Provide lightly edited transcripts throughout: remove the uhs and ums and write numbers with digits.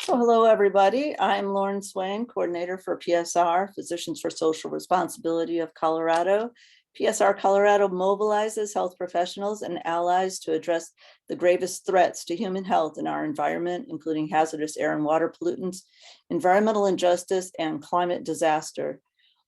Well, hello, everybody. I'm Lauren Swain, coordinator for PSR, Physicians for Social Responsibility of Colorado. PSR Colorado mobilizes health professionals and allies to address the gravest threats to human health in our environment, including hazardous air and water pollutants, environmental injustice, and climate disaster.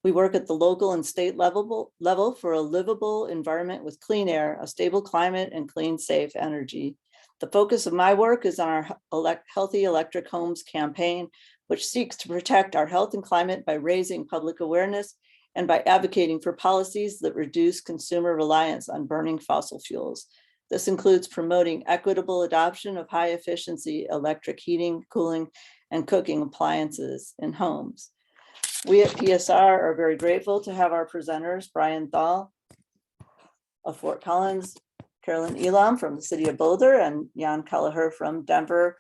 We work at the local and state level for a livable environment with clean air, a stable climate, and clean, safe energy. The focus of my work is on our Healthy Electric Homes campaign, which seeks to protect our health and climate by raising public awareness and by advocating for policies that reduce consumer reliance on burning fossil fuels. This includes promoting equitable adoption of high efficiency electric heating, cooling, and cooking appliances in homes. We at PSR are very grateful to have our presenters, Brian Tholl of Fort Collins, Carolyn Elam from the City of Boulder, and Keleher from Denver.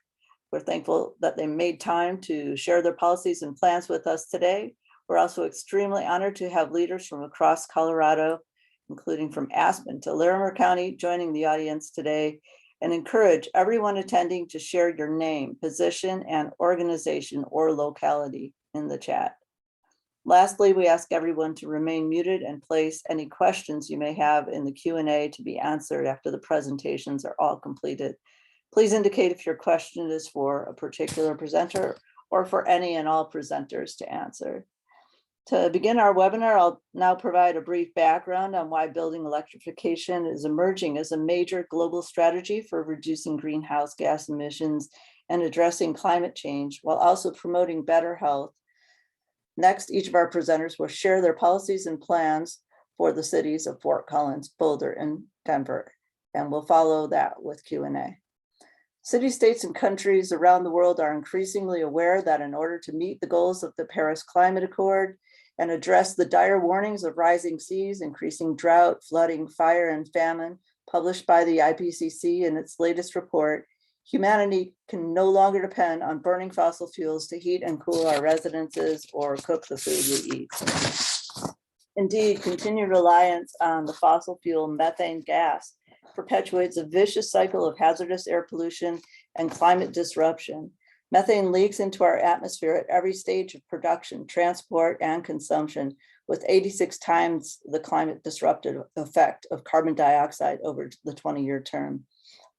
We're thankful that they made time to share their policies and plans with us today. We're also extremely honored to have leaders from across Colorado, including from Aspen to Larimer County, joining the audience today, and encourage everyone attending to share your name, position, and organization or locality in the chat. Lastly, we ask everyone to remain muted and place any questions you may have in the Q&A to be answered after the presentations are all completed. Please indicate if your question is for a particular presenter or for any and all presenters to answer. To begin our webinar, I'll now provide a brief background on why building electrification is emerging as a major global strategy for reducing greenhouse gas emissions and addressing climate change, while also promoting better health. Next, each of our presenters will share their policies and plans for the cities of Fort Collins, Boulder, and Denver, and we'll follow that with Q&A. Cities, states, and countries around the world are increasingly aware that in order to meet the goals of the Paris Climate Accord and address the dire warnings of rising seas, increasing drought, flooding, fire, and famine published by the IPCC in its latest report, humanity can no longer depend on burning fossil fuels to heat and cool our residences or cook the food we eat. Indeed, continued reliance on the fossil fuel methane gas perpetuates a vicious cycle of hazardous air pollution and climate disruption. Methane leaks into our atmosphere at every stage of production, transport, and consumption, with 86 times the climate disruptive effect of carbon dioxide over the 20-year term.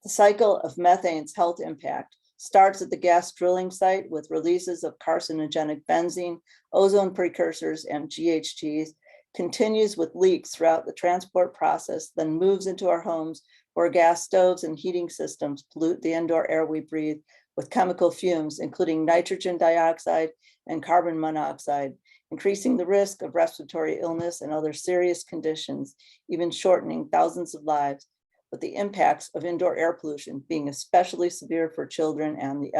The cycle of methane's health impact starts at the gas drilling site with releases of carcinogenic benzene, ozone precursors, and GHGs, continues with leaks throughout the transport process, then moves into our homes where gas stoves and heating systems pollute the indoor air we breathe with chemical fumes, including nitrogen dioxide and carbon monoxide, increasing the risk of respiratory illness and other serious conditions, even shortening thousands of lives, with the impacts of indoor air pollution being especially severe for children and the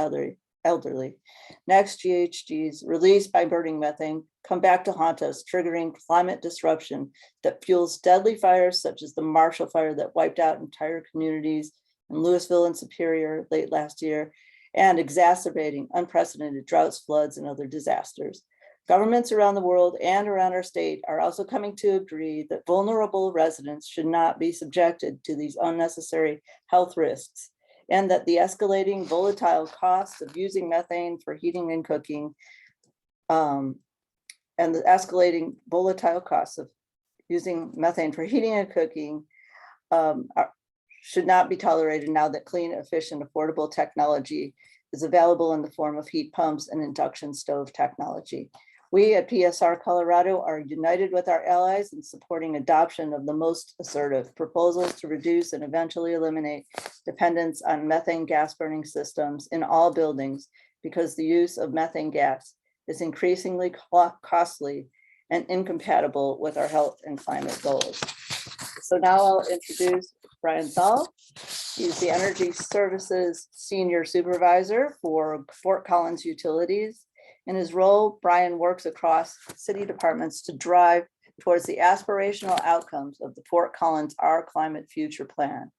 elderly. Next, GHGs released by burning methane come back to haunt us, triggering climate disruption that fuels deadly fires such as the Marshall Fire that wiped out entire communities in Louisville and Superior late last year, and exacerbating unprecedented droughts, floods, and other disasters. Governments around the world and around our state are also coming to agree that vulnerable residents should not be subjected to these unnecessary health risks, and that the escalating volatile costs of using methane for heating and cooking, should not be tolerated now that clean, efficient, affordable technology is available in the form of heat pumps and induction stove technology. We at PSR Colorado are united with our allies in supporting adoption of the most assertive proposals to reduce and eventually eliminate dependence on methane gas burning systems in all buildings, because the use of methane gas is increasingly costly and incompatible with our health and climate goals. So now I'll introduce Brian Tholl. He's the Energy Services Senior Supervisor for Fort Collins Utilities. In his role, Brian works across city departments to drive towards the aspirational outcomes of the Fort Collins Our Climate Future Plan.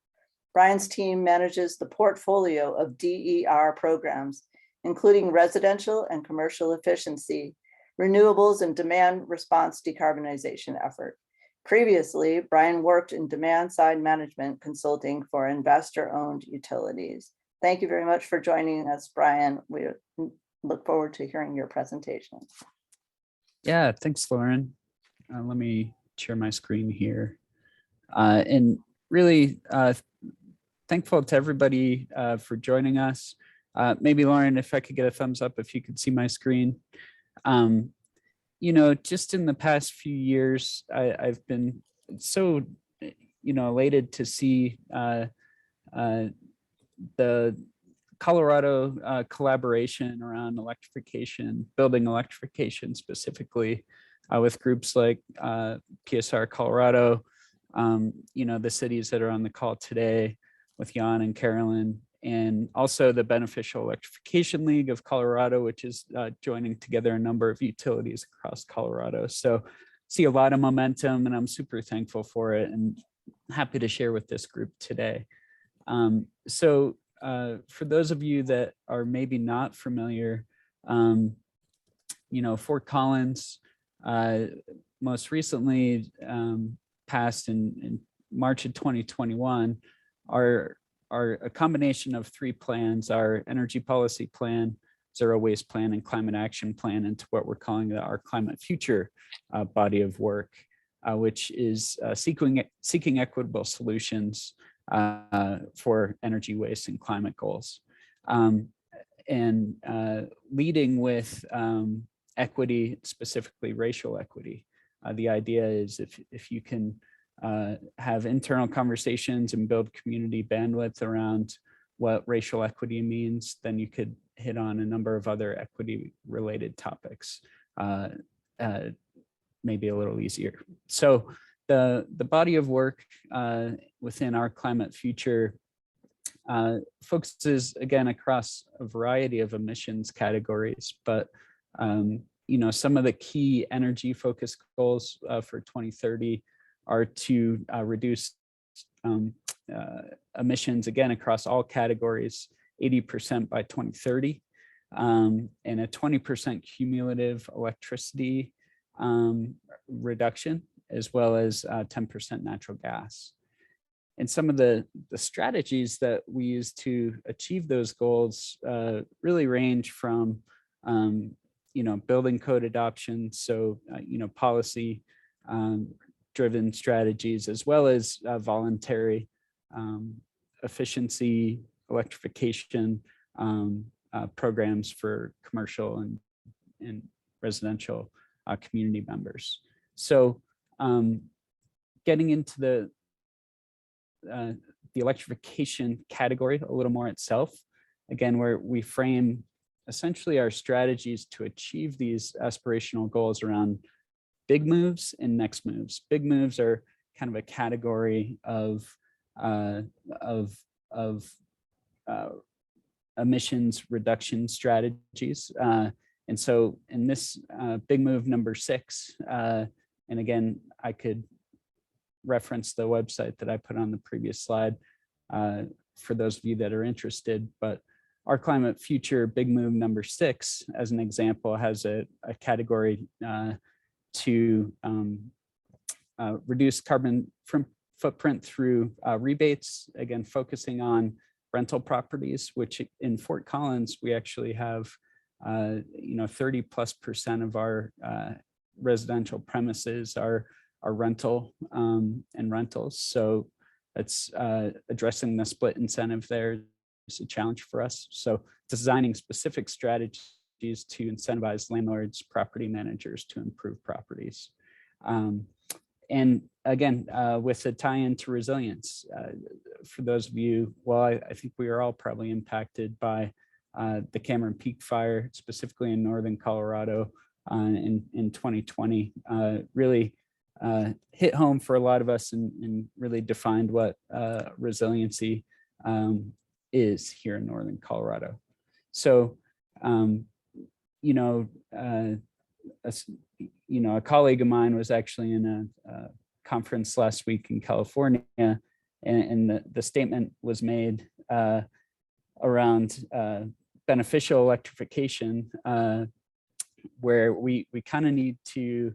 Brian's team manages the portfolio of DER programs, including residential and commercial efficiency, renewables, and demand response decarbonization effort. Previously, Brian worked in demand side management consulting for investor-owned utilities. Thank you very much for joining us, Brian. We look forward to hearing your presentation. Yeah, thanks, Lauren. Let me share my screen here. And really thankful to everybody for joining us. Maybe Lauren, if I could get a thumbs up, if you could see my screen. You know, just in the past few years, I've been so, elated to see the Colorado collaboration around electrification, building electrification specifically with groups like PSR Colorado, the cities that are on the call today with Jan and Carolyn, and also the Beneficial Electrification League of Colorado, which is joining together a number of utilities across Colorado. So see a lot of momentum, and I'm super thankful for it and happy to share with this group today. For those of you that are maybe not familiar, Fort Collins most recently passed in March of 2021 are a combination of three plans: our energy policy plan, zero waste plan, and climate action plan, into what we're calling our climate future body of work, which is seeking equitable solutions for energy waste and climate goals, and leading with equity, specifically racial equity. The idea is if you can have internal conversations and build community bandwidth around what racial equity means, then you could hit on a number of other equity related topics, maybe a little easier. So the body of work within our climate future focuses again across a variety of emissions categories, but some of the key energy focused goals for 2030 are to reduce emissions again across all categories 80% by 2030, and a 20% cumulative electricity reduction, as well as 10% natural gas. And some of the strategies that we use to achieve those goals really range from building code adoption, so policy driven strategies, as well as voluntary efficiency, electrification programs for commercial and residential community members. So getting into the electrification category a little more itself, again, where we frame essentially our strategies to achieve these aspirational goals around big moves and next moves. Big moves are kind of a category of emissions reduction strategies. And so in this big move number 6, and again, I could reference the website that I put on the previous slide for those of you that are interested, but our climate future big move number 6, as an example, has a category to reduce carbon footprint through rebates, again, focusing on rental properties, which in Fort Collins, we actually have 30+% of our residential premises are rental and rentals. So that's addressing the split incentive there is a challenge for us. So designing specific strategies to incentivize landlords, property managers to improve properties. And again, with a tie-in to resilience, for those of you, well, I think we are all probably impacted by the Cameron Peak fire, specifically in northern Colorado in 2020, really hit home for a lot of us and really defined what resiliency is here in northern Colorado. So, a colleague of mine was actually in a conference last week in California, and the statement was made around beneficial electrification, where we kind of need to,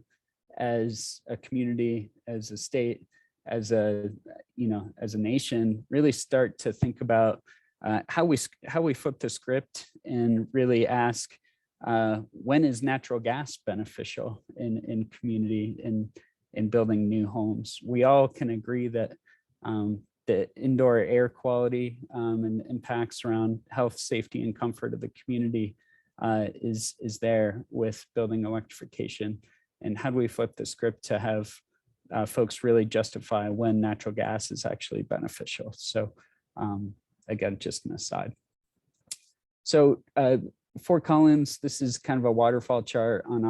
as a community, as a state, as a nation, really start to think about how we flip the script and really ask, when is natural gas beneficial in community, in building new homes? We all can agree that the indoor air quality and impacts around health, safety, and comfort of the community is there with building electrification. And how do we flip the script to have folks really justify when natural gas is actually beneficial? So again, just an aside. So Fort Collins, this is kind of a waterfall chart on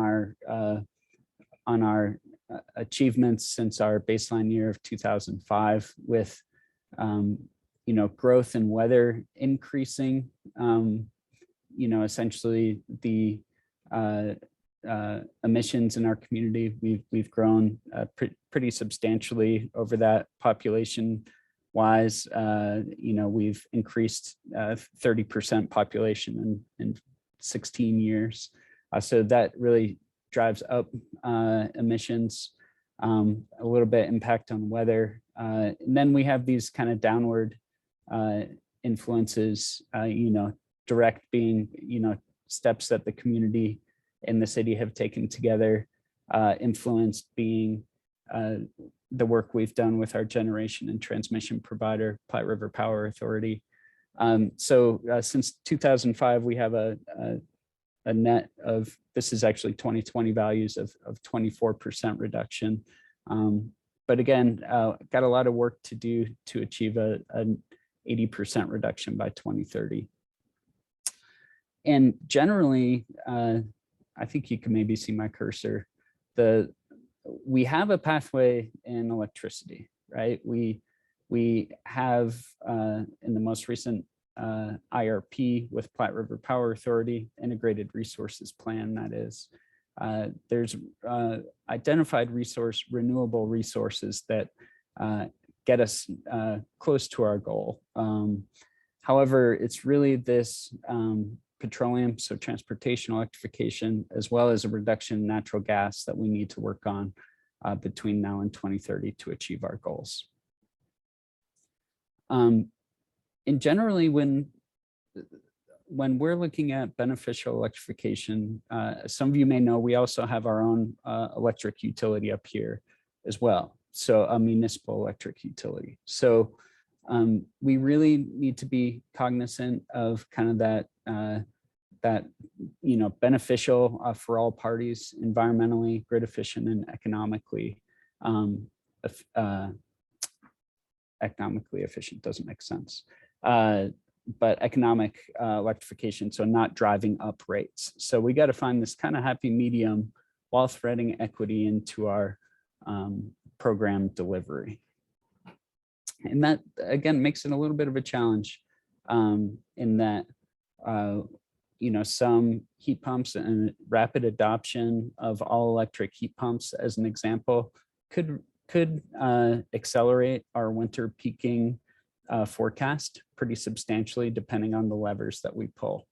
our achievements since our baseline year of 2005, with growth in weather increasing. Essentially the emissions in our community, we've grown pretty substantially over that. Population wise, we've increased 30% population in 16 years. So that really drives up emissions, a little bit impact on weather. And then we have these kind of downward influences, direct being, steps that the community and the city have taken together, influenced being the work we've done with our generation and transmission provider, Platte River Power Authority. So since 2005, we have a net of, this is actually 2020 values of 24% reduction. But again, got a lot of work to do to achieve an 80% reduction by 2030. And generally, I think you can maybe see my cursor. We have a pathway in electricity, right? We have in the most recent IRP with Platte River Power Authority, integrated resources plan, that is. There's identified renewable resources that get us close to our goal. However, it's really this petroleum, so transportation electrification, as well as a reduction in natural gas that we need to work on between now and 2030 to achieve our goals. And generally, when we're looking at beneficial electrification, some of you may know we also have our own electric utility up here as well. So a municipal electric utility. So we really need to be cognizant of kind of that beneficial for all parties, environmentally, grid efficient, and economically efficient doesn't make sense. But economic electrification, so not driving up rates. So we got to find this kind of happy medium while threading equity into our program delivery. And that, again, makes it a little bit of a challenge in that, some heat pumps and rapid adoption of all electric heat pumps, as an example, could accelerate our winter peaking forecast pretty substantially, depending on the levers that we pull.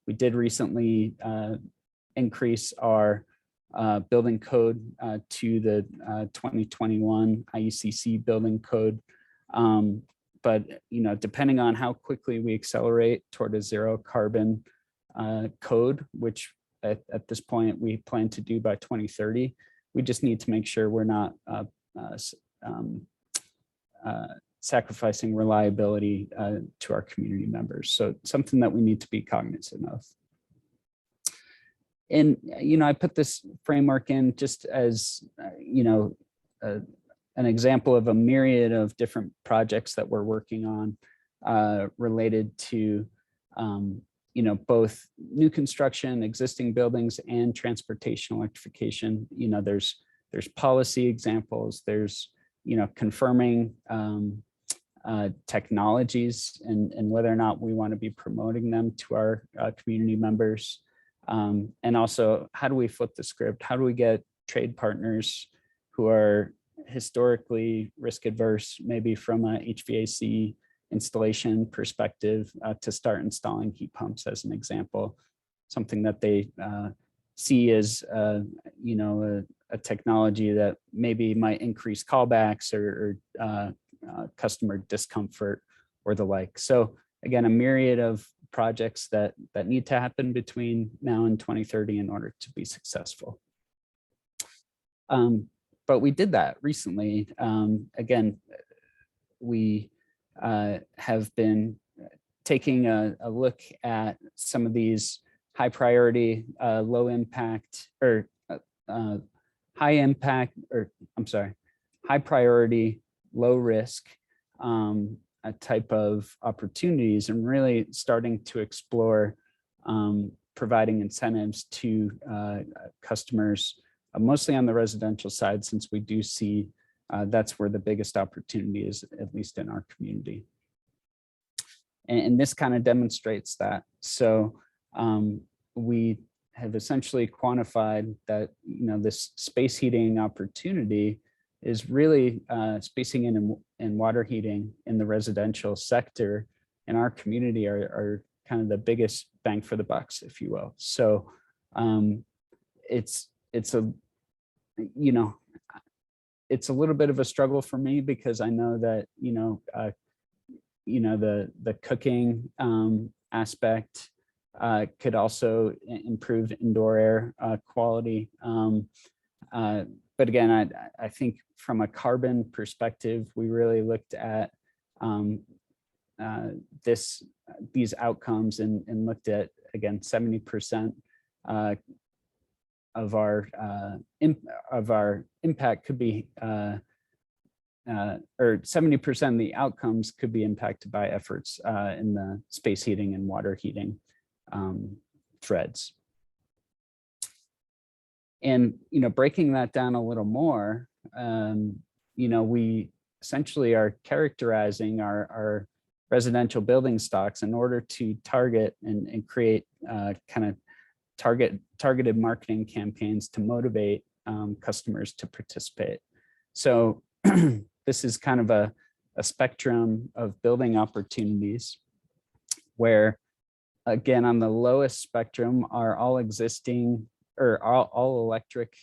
We did recently increase our building code to the 2021 IUCC building code. But depending on how quickly we accelerate toward a zero carbon code, which at this point we plan to do by 2030, we just need to make sure we're not sacrificing reliability to our community members. So something that we need to be cognizant of. And, I put this framework in just as, an example of a myriad of different projects that we're working on related to, both new construction, existing buildings, and transportation electrification. There's policy examples, there's, confirming technologies and whether or not we want to be promoting them to our community members. And also, how do we flip the script? How do we get trade partners who are historically risk adverse, maybe from a HVAC installation perspective, to start installing heat pumps, as an example, something that they see as a technology that maybe might increase callbacks or customer discomfort or the like. So again, a myriad of projects that need to happen between now and 2030 in order to be successful. But we did that recently. Again, we have been taking a look at some of these high priority, low impact, or high impact, or I'm sorry, high priority, low risk a type of opportunities, and really starting to explore providing incentives to customers, mostly on the residential side, since we do see that's where the biggest opportunity is, at least in our community. And this kind of demonstrates that. So we have essentially quantified that, this space heating opportunity is really space heating and water heating in the residential sector in our community are kind of the biggest bang for the bucks, if you will. So it's a, it's a little bit of a struggle for me, because I know that, the cooking aspect could also improve indoor air quality. But again, I think from a carbon perspective, we really looked at these outcomes and looked at, again, 70% of our impact could be, or 70% of the outcomes could be impacted by efforts in the space heating and water heating threads. And, breaking that down a little more, we essentially are characterizing our residential building stocks in order to target and create kind of targeted marketing campaigns to motivate customers to participate. So this is kind of a spectrum of building opportunities where, again, on the lowest spectrum are all existing or all electric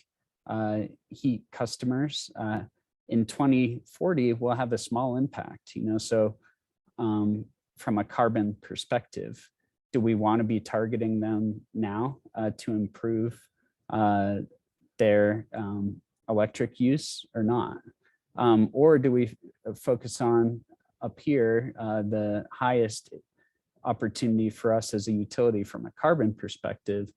heat customers. In 2040, we'll have a small impact, so from a carbon perspective, do we want to be targeting them now to improve their electric use or not? Or do we focus on up here the highest opportunity for us as a utility from a carbon perspective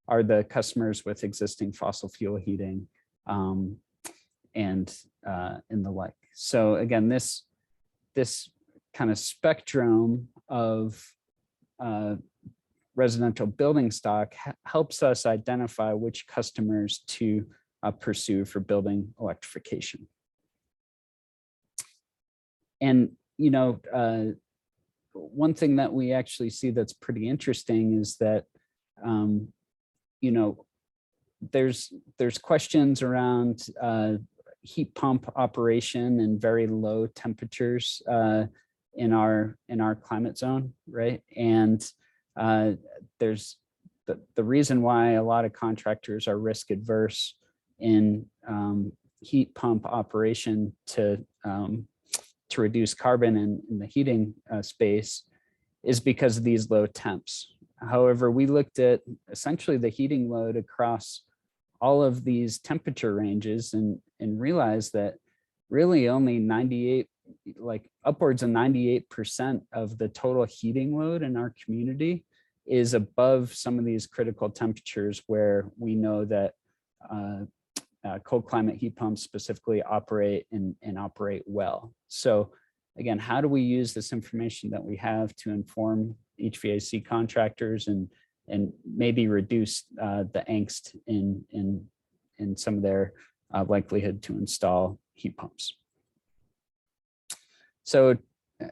are the customers with existing fossil fuel heating and the like. So again, this kind of spectrum of residential building stock helps us identify which customers to pursue for building electrification. And one thing that we actually see that's pretty interesting is that there's questions around heat pump operation and very low temperatures in our climate zone, right? And there's the reason why a lot of contractors are risk adverse in heat pump operation to reduce carbon in the heating space is because of these low temps. However, we looked at essentially the heating load across all of these temperature ranges and realized that really only 98, like upwards of 98% of the total heating load in our community is above some of these critical temperatures where we know that cold climate heat pumps specifically operate and operate well. So again, how do we use this information that we have to inform HVAC contractors and maybe reduce the angst in some of their likelihood to install heat pumps? So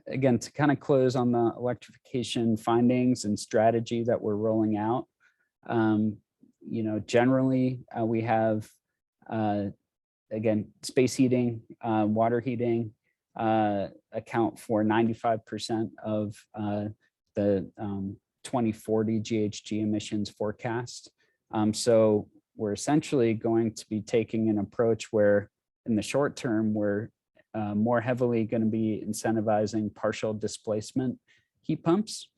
again, to kind of close on the electrification findings and strategy that we're rolling out, generally we have, again, space heating, water heating account for 95% of the 2040 GHG emissions forecast. So we're essentially going to be taking an approach where in the short term, we're more heavily going to be incentivizing partial displacement heat pumps.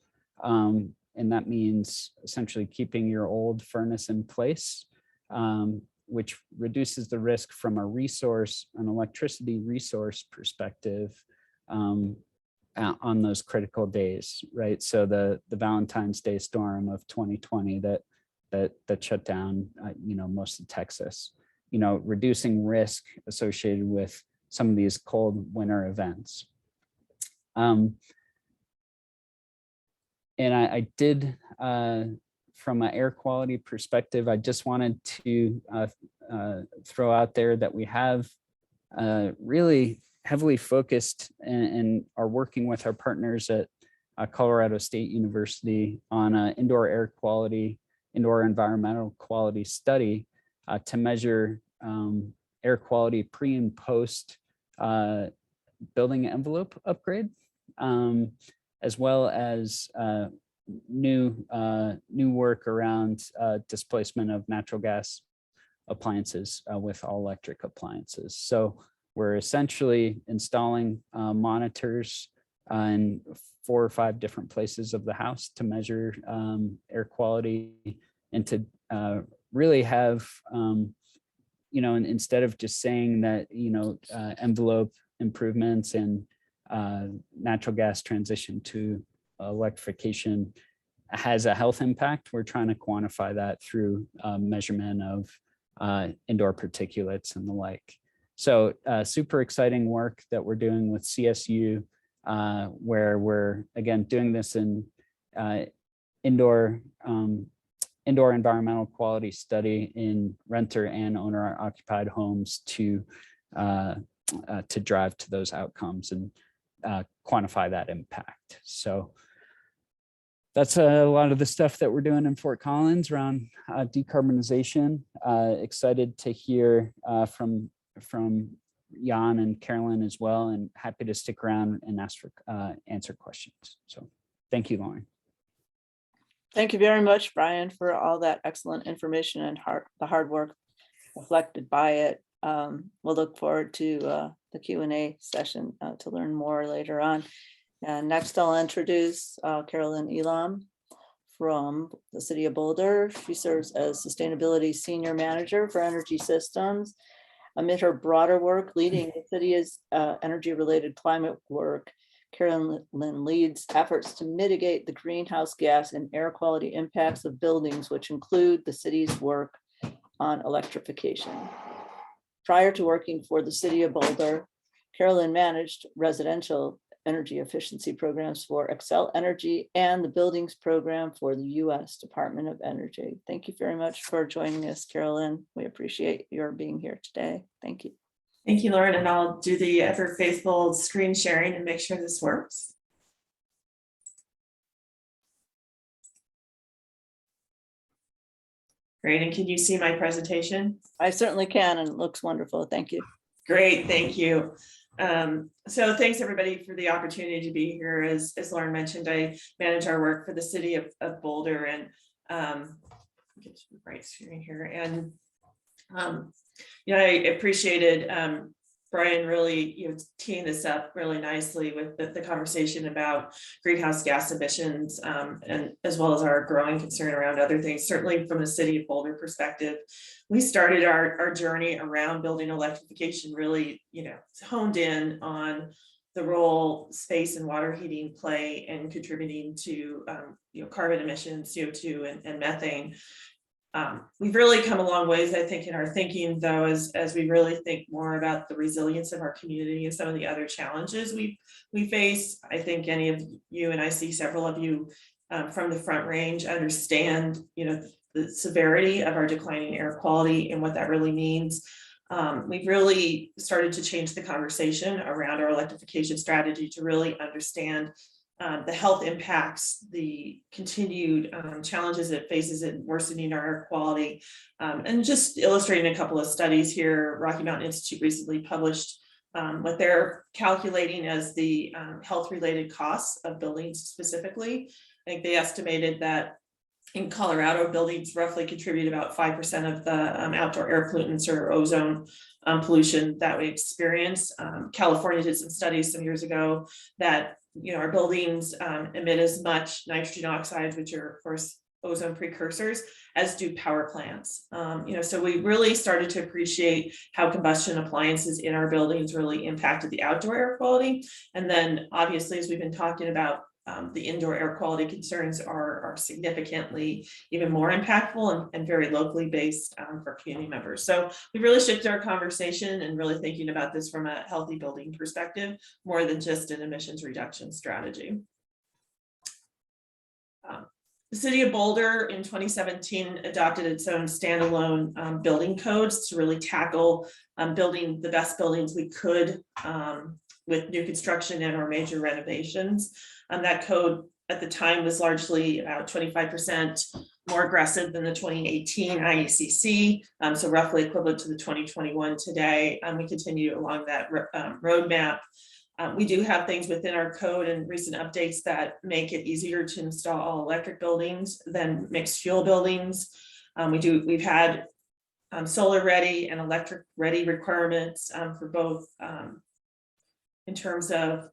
And that means essentially keeping your old furnace in place, which reduces the risk from an electricity resource perspective on those critical days, right? So the Valentine's Day storm of 2020 that shut down, most of Texas, reducing risk associated with some of these cold winter events. And I did, from an air quality perspective, I just wanted to throw out there that we have really heavily focused and are working with our partners at Colorado State University on an indoor environmental quality study to measure air quality pre and post building envelope upgrade, as well as new work around displacement of natural gas appliances with all electric appliances. So we're essentially installing monitors in 4 or 5 different places of the house to measure air quality and to really have, instead of just saying that, envelope improvements and natural gas transition to electrification has a health impact, we're trying to quantify that through measurement of indoor particulates and the like. So super exciting work that we're doing with CSU, where we're, again, doing this in indoor environmental quality study in renter and owner occupied homes to drive to those outcomes and quantify that impact. So that's a lot of the stuff that we're doing in Fort Collins around decarbonization. Excited to hear from Jan and Carolyn as well, and happy to stick around and answer questions. So thank you, Lauren. Thank you very much, Brian, for all that excellent information and the hard work reflected by it. We'll look forward to the Q&A session to learn more later on. And next I'll introduce Carolyn Elam from the City of Boulder. She serves as Sustainability Senior Manager for Energy Systems. Amid her broader work leading the city's energy-related climate work, Carolyn leads efforts to mitigate the greenhouse gas and air quality impacts of buildings, which include the city's work on electrification. Prior to working for the City of Boulder, Carolyn managed residential energy efficiency programs for Excel Energy and the buildings program for the U.S. Department of Energy. Thank you very much for joining us, Carolyn. We appreciate your being here today. Thank you. Thank you, Lauren, and I'll do the ever faithful screen sharing and make sure this works. Great, and can you see my presentation? I certainly can, and it looks wonderful. Thank you. Great, thank you. So thanks everybody for the opportunity to be here. As Lauren mentioned, I manage our work for the City of Boulder, and get to the right screen here. And I appreciated Brian really teeing this up really nicely with the conversation about greenhouse gas emissions, and as well as our growing concern around other things. Certainly from the City of Boulder perspective, we started our journey around building electrification really honed in on the role space and water heating play in contributing to carbon emissions, CO2 and methane. We've really come a long ways, I think, in our thinking, though, as we really think more about the resilience of our community and some of the other challenges we face. I think any of you, and I see several of you from the Front Range, understand the severity of our declining air quality and what that really means. We've really started to change the conversation around our electrification strategy to really understand the health impacts, the continued challenges it faces in worsening our air quality. And just illustrating a couple of studies here, Rocky Mountain Institute recently published what they're calculating as the health-related costs of buildings specifically. I think they estimated that in Colorado, buildings roughly contribute about 5% of the outdoor air pollutants or ozone pollution that we experience. California did some studies some years ago that our buildings emit as much nitrogen oxides, which are of course ozone precursors, as do power plants. So we really started to appreciate how combustion appliances in our buildings really impacted the outdoor air quality. And then obviously, as we've been talking about, the indoor air quality concerns are significantly even more impactful and very locally based for community members. So we really shifted our conversation and really thinking about this from a healthy building perspective, more than just an emissions reduction strategy. The City of Boulder in 2017 adopted its own standalone building codes to really tackle building the best buildings we could with new construction and or major renovations. That code at the time was largely about 25% more aggressive than the 2018 IECC, so roughly equivalent to the 2021 today. We continue along that roadmap. We do have things within our code and recent updates that make it easier to install all electric buildings than mixed fuel buildings. We've had solar ready and electric ready requirements for both in terms of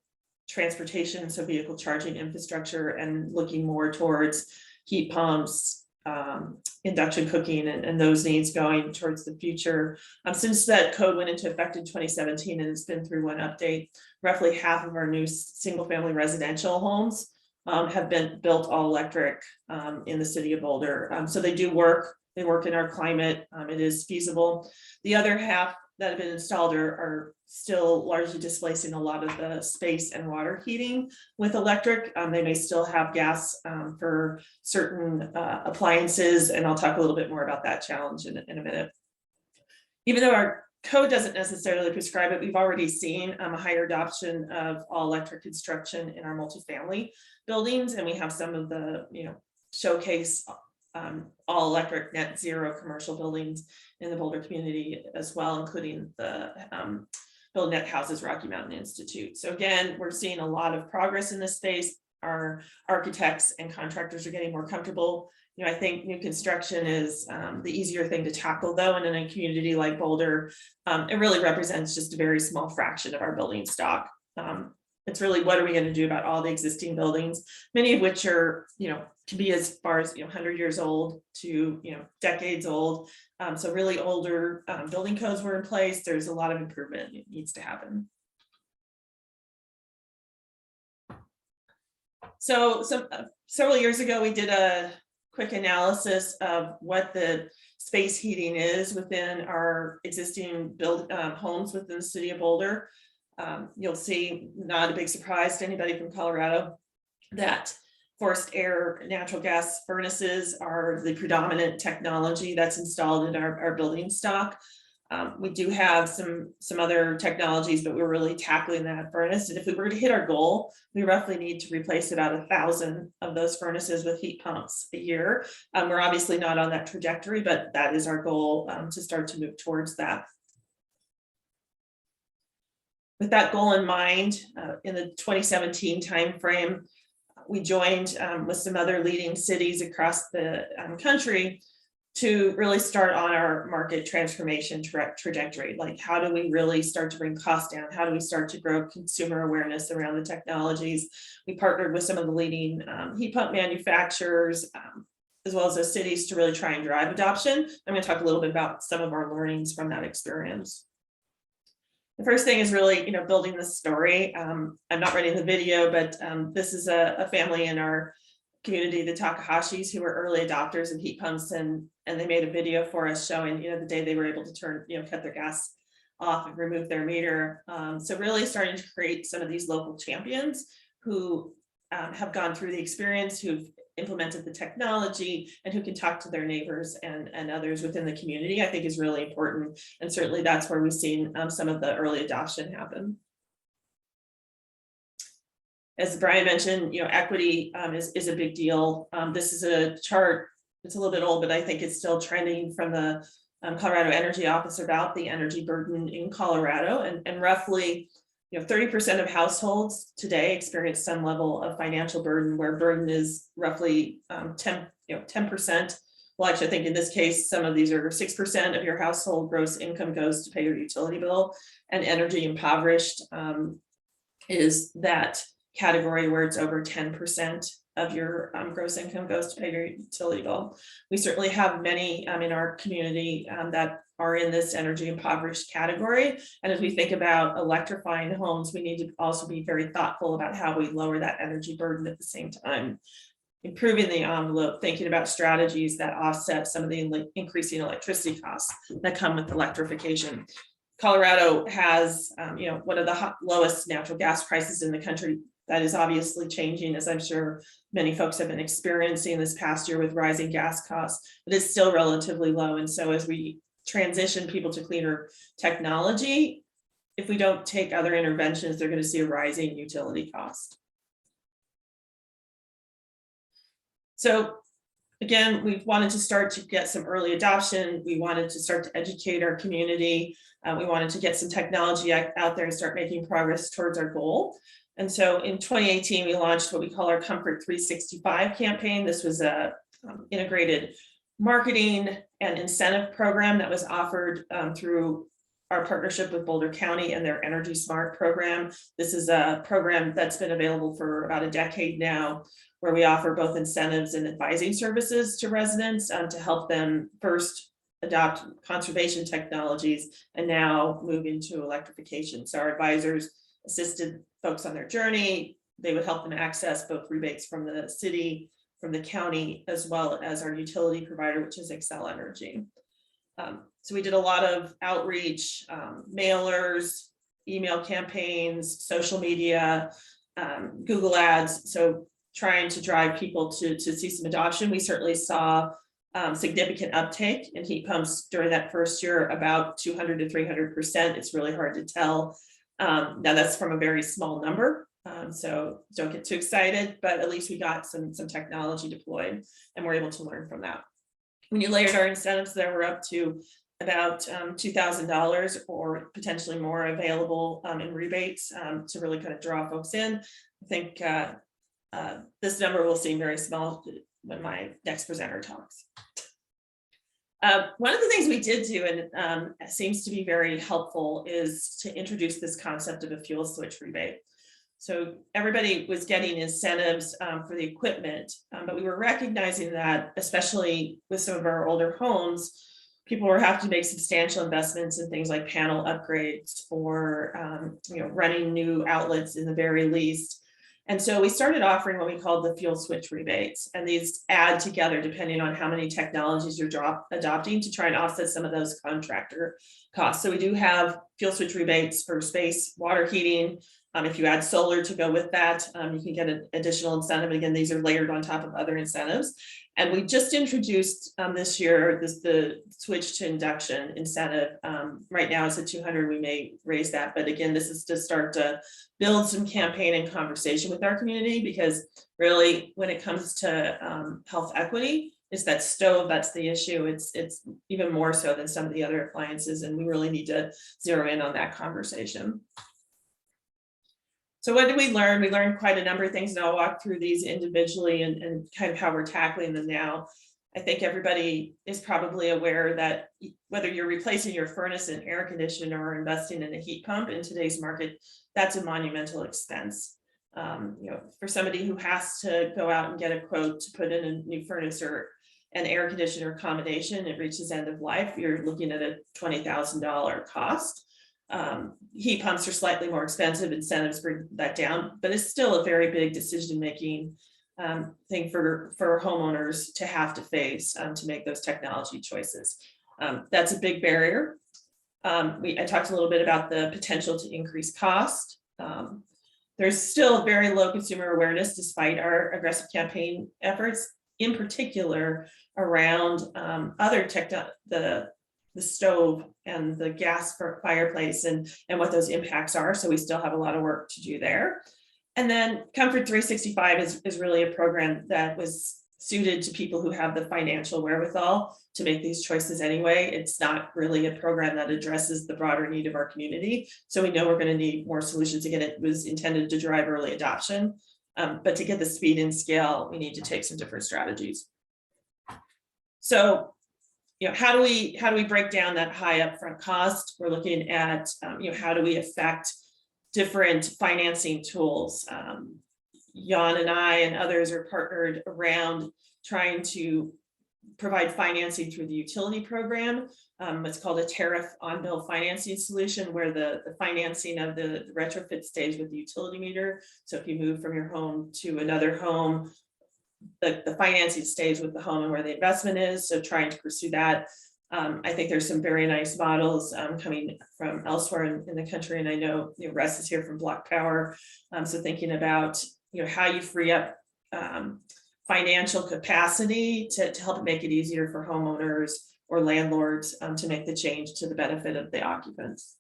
transportation, so vehicle charging infrastructure, and looking more towards heat pumps, induction cooking, and those needs going towards the future. Since that code went into effect in 2017 and it's been through one update, roughly half of our new single family residential homes have been built all electric in the City of Boulder. So they do work, they work in our climate, it is feasible. The other half that have been installed are still largely displacing a lot of the space and water heating with electric. They may still have gas for certain appliances, and I'll talk a little bit more about that challenge in a minute. Even though our code doesn't necessarily prescribe it, we've already seen a higher adoption of all electric construction in our multifamily buildings, and we have some of the showcase all electric net zero commercial buildings in the Boulder community as well, including the Build Net Houses Rocky Mountain Institute. So again, we're seeing a lot of progress in this space. Our architects and contractors are getting more comfortable. I think new construction is the easier thing to tackle, though, and in a community like Boulder, it really represents just a very small fraction of our building stock. It's really, what are we going to do about all the existing buildings, many of which are, can be as far as 100 years old to decades old. So really older building codes were in place. There's a lot of improvement that needs to happen. So several years ago, we did a quick analysis of what the space heating is within our existing homes within the City of Boulder. You'll see, not a big surprise to anybody from Colorado, that forced air natural gas furnaces are the predominant technology that's installed in our building stock. We do have some other technologies, but we're really tackling that furnace. And if we were to hit our goal, we roughly need to replace about 1,000 of those furnaces with heat pumps a year. We're obviously not on that trajectory, but that is our goal to start to move towards that. With that goal in mind, in the 2017 timeframe, we joined with some other leading cities across the country to really start on our market transformation trajectory. Like, how do we really start to bring costs down? How do we start to grow consumer awareness around the technologies? We partnered with some of the leading heat pump manufacturers, as well as those cities, to really try and drive adoption. I'm going to talk a little bit about some of our learnings from that experience. The first thing is really, building the story. I'm not running the video, but this is a family in our community, the Takahashis, who were early adopters of heat pumps, and they made a video for us showing, the day they were able to turn, cut their gas off and remove their meter. So really starting to create some of these local champions who have gone through the experience, who've implemented the technology, and who can talk to their neighbors and others within the community, I think is really important. And certainly that's where we've seen some of the early adoption happen. As Brian mentioned, equity is a big deal. This is a chart, it's a little bit old, but I think it's still trending from the Colorado Energy Office about the energy burden in Colorado, and roughly 30% of households today experience some level of financial burden, where burden is roughly 10%. Well, actually, I think in this case, some of these are 6% of your household gross income goes to pay your utility bill, and energy impoverished is that category where it's over 10% of your gross income goes to pay your utility bill. We certainly have many in our community that are in this energy impoverished category. And as we think about electrifying homes, we need to also be very thoughtful about how we lower that energy burden at the same time. Improving the envelope, thinking about strategies that offset some of the increasing electricity costs that come with electrification. Colorado has, one of the lowest natural gas prices in the country. That is obviously changing, as I'm sure many folks have been experiencing this past year with rising gas costs, but it's still relatively low. And so as we transition people to cleaner technology, if we don't take other interventions, they're going to see a rising utility cost. So again, we wanted to start to get some early adoption. We wanted to start to educate our community. We wanted to get some technology out there and start making progress towards our goal. And so in 2018, we launched what we call our Comfort 365 campaign. This was a integrated marketing and incentive program that was offered through our partnership with Boulder County and their Energy Smart program. This is a program that's been available for about a decade now, where we offer both incentives and advising services to residents to help them first adopt conservation technologies and now move into electrification. So our advisors assisted folks on their journey. They would help them access both rebates from the city, from the county, as well as our utility provider, which is Xcel Energy. So we did a lot of outreach, mailers, email campaigns, social media, Google ads. So trying to drive people to see some adoption. We certainly saw significant uptake in heat pumps during that first year, about 200 to 300%. It's really hard to tell. Now that's from a very small number. So don't get too excited, but at least we got some technology deployed and we're able to learn from that. When you layered our incentives, there were up to about $2,000 or potentially more available in rebates to really kind of draw folks in. I think this number will seem very small when my next presenter talks. One of the things we did do, and it seems to be very helpful, is to introduce this concept of a fuel switch rebate. So everybody was getting incentives for the equipment, but we were recognizing that, especially with some of our older homes, people were having to make substantial investments in things like panel upgrades or running new outlets in the very least. And so we started offering what we called the fuel switch rebates, and these add together depending on how many technologies you're adopting to try and offset some of those contractor costs. So we do have fuel switch rebates for space, water heating. If you add solar to go with that, you can get an additional incentive. Again, these are layered on top of other incentives. And we just introduced this year the switch to induction incentive. Right now it's at 200. We may raise that, but again, this is to start to build some campaign and conversation with our community, because really, when it comes to health equity, it's that stove that's the issue. It's even more so than some of the other appliances, and we really need to zero in on that conversation. So what did we learn? We learned quite a number of things, and I'll walk through these individually and kind of how we're tackling them now. I think everybody is probably aware that whether you're replacing your furnace and air conditioner or investing in a heat pump in today's market, that's a monumental expense. For somebody who has to go out and get a quote to put in a new furnace or an air conditioner combination, it reaches end of life, you're looking at a $20,000 cost. Heat pumps are slightly more expensive, incentives bring that down, but it's still a very big decision-making thing for homeowners to have to face to make those technology choices. That's a big barrier. I talked a little bit about the potential to increase cost. There's still very low consumer awareness despite our aggressive campaign efforts, in particular around other the stove and the gas fireplace and what those impacts are. So we still have a lot of work to do there. And then Comfort 365 is really a program that was suited to people who have the financial wherewithal to make these choices anyway. It's not really a program that addresses the broader need of our community. So we know we're going to need more solutions. Again, it was intended to drive early adoption, but to get the speed and scale, we need to take some different strategies. So how do we break down that high upfront cost? We're looking at how do we affect different financing tools, Jan and I and others are partnered around trying to provide financing through the utility program. It's called a tariff on bill financing solution, where the financing of the retrofit stays with the utility meter. So if you move from your home to another home, the financing stays with the home and where the investment is. So trying to pursue that. I think there's some very nice models coming from elsewhere in the country. And I know, Russ is here from Block Power. So thinking about, how you free up financial capacity to help make it easier for homeowners or landlords to make the change to the benefit of the occupants.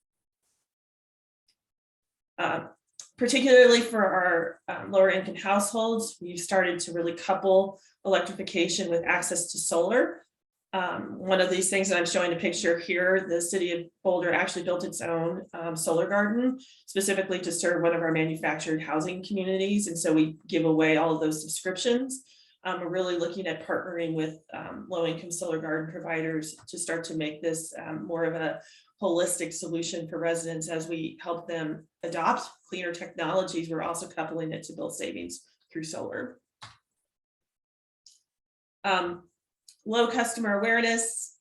Particularly for our lower income households, we've started to really couple electrification with access to solar. One of these things that I'm showing a picture here, the City of Boulder actually built its own solar garden specifically to serve one of our manufactured housing communities. And so we give away all of those subscriptions. We're really looking at partnering with low-income solar garden providers to start to make this more of a holistic solution for residents as we help them adopt cleaner technologies. We're also coupling it to bill savings through solar. Low customer awareness,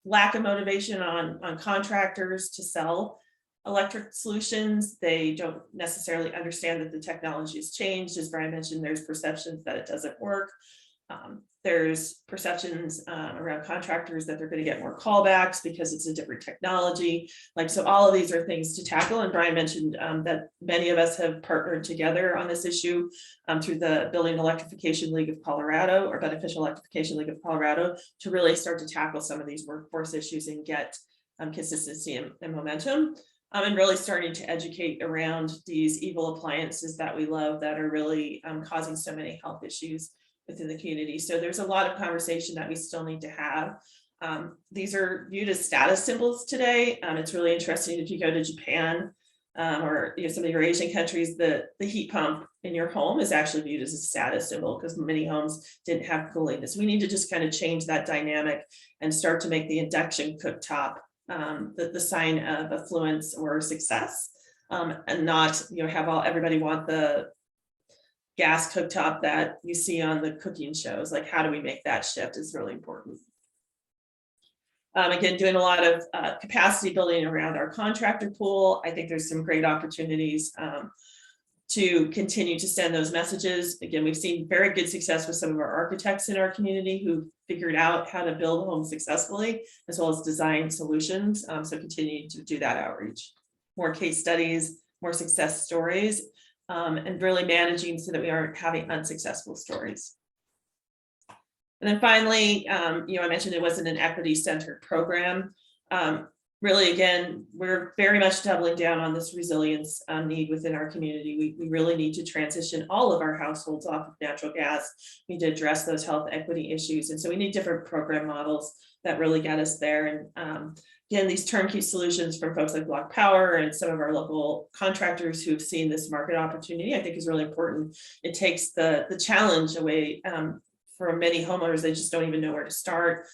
lack of motivation on contractors to sell electric solutions. They don't necessarily understand that the technology has changed. As Brian mentioned, there's perceptions that it doesn't work. There's perceptions around contractors that they're going to get more callbacks because it's a different technology. So all of these are things to tackle. And Brian mentioned that many of us have partnered together on this issue through the Building Electrification League of Colorado, or Beneficial Electrification League of Colorado, to really start to tackle some of these workforce issues and get consistency and momentum. And really starting to educate around these evil appliances that we love that are really causing so many health issues within the community. So there's a lot of conversation that we still need to have. These are viewed as status symbols today. It's really interesting if you go to Japan or some of your Asian countries, the heat pump in your home is actually viewed as a status symbol because many homes didn't have cooling. So we need to just kind of change that dynamic and start to make the induction cooktop the sign of affluence or success, and not have everybody want the gas cooktop that you see on the cooking shows. How do we make that shift is really important. Again, doing a lot of capacity building around our contractor pool. I think there's some great opportunities to continue to send those messages. Again, we've seen very good success with some of our architects in our community who figured out how to build homes successfully, as well as design solutions. So continue to do that outreach, more case studies, more success stories, and really managing so that we aren't having unsuccessful stories. And then finally, I mentioned it wasn't an equity-centered program. Really, again, we're very much doubling down on this resilience need within our community. We really need to transition all of our households off of natural gas. We need to address those health equity issues. And so we need different program models that really get us there. And again, these turnkey solutions from folks like Block Power and some of our local contractors who've seen this market opportunity, I think is really important. It takes the challenge away for many homeowners. They just don't even know where to start.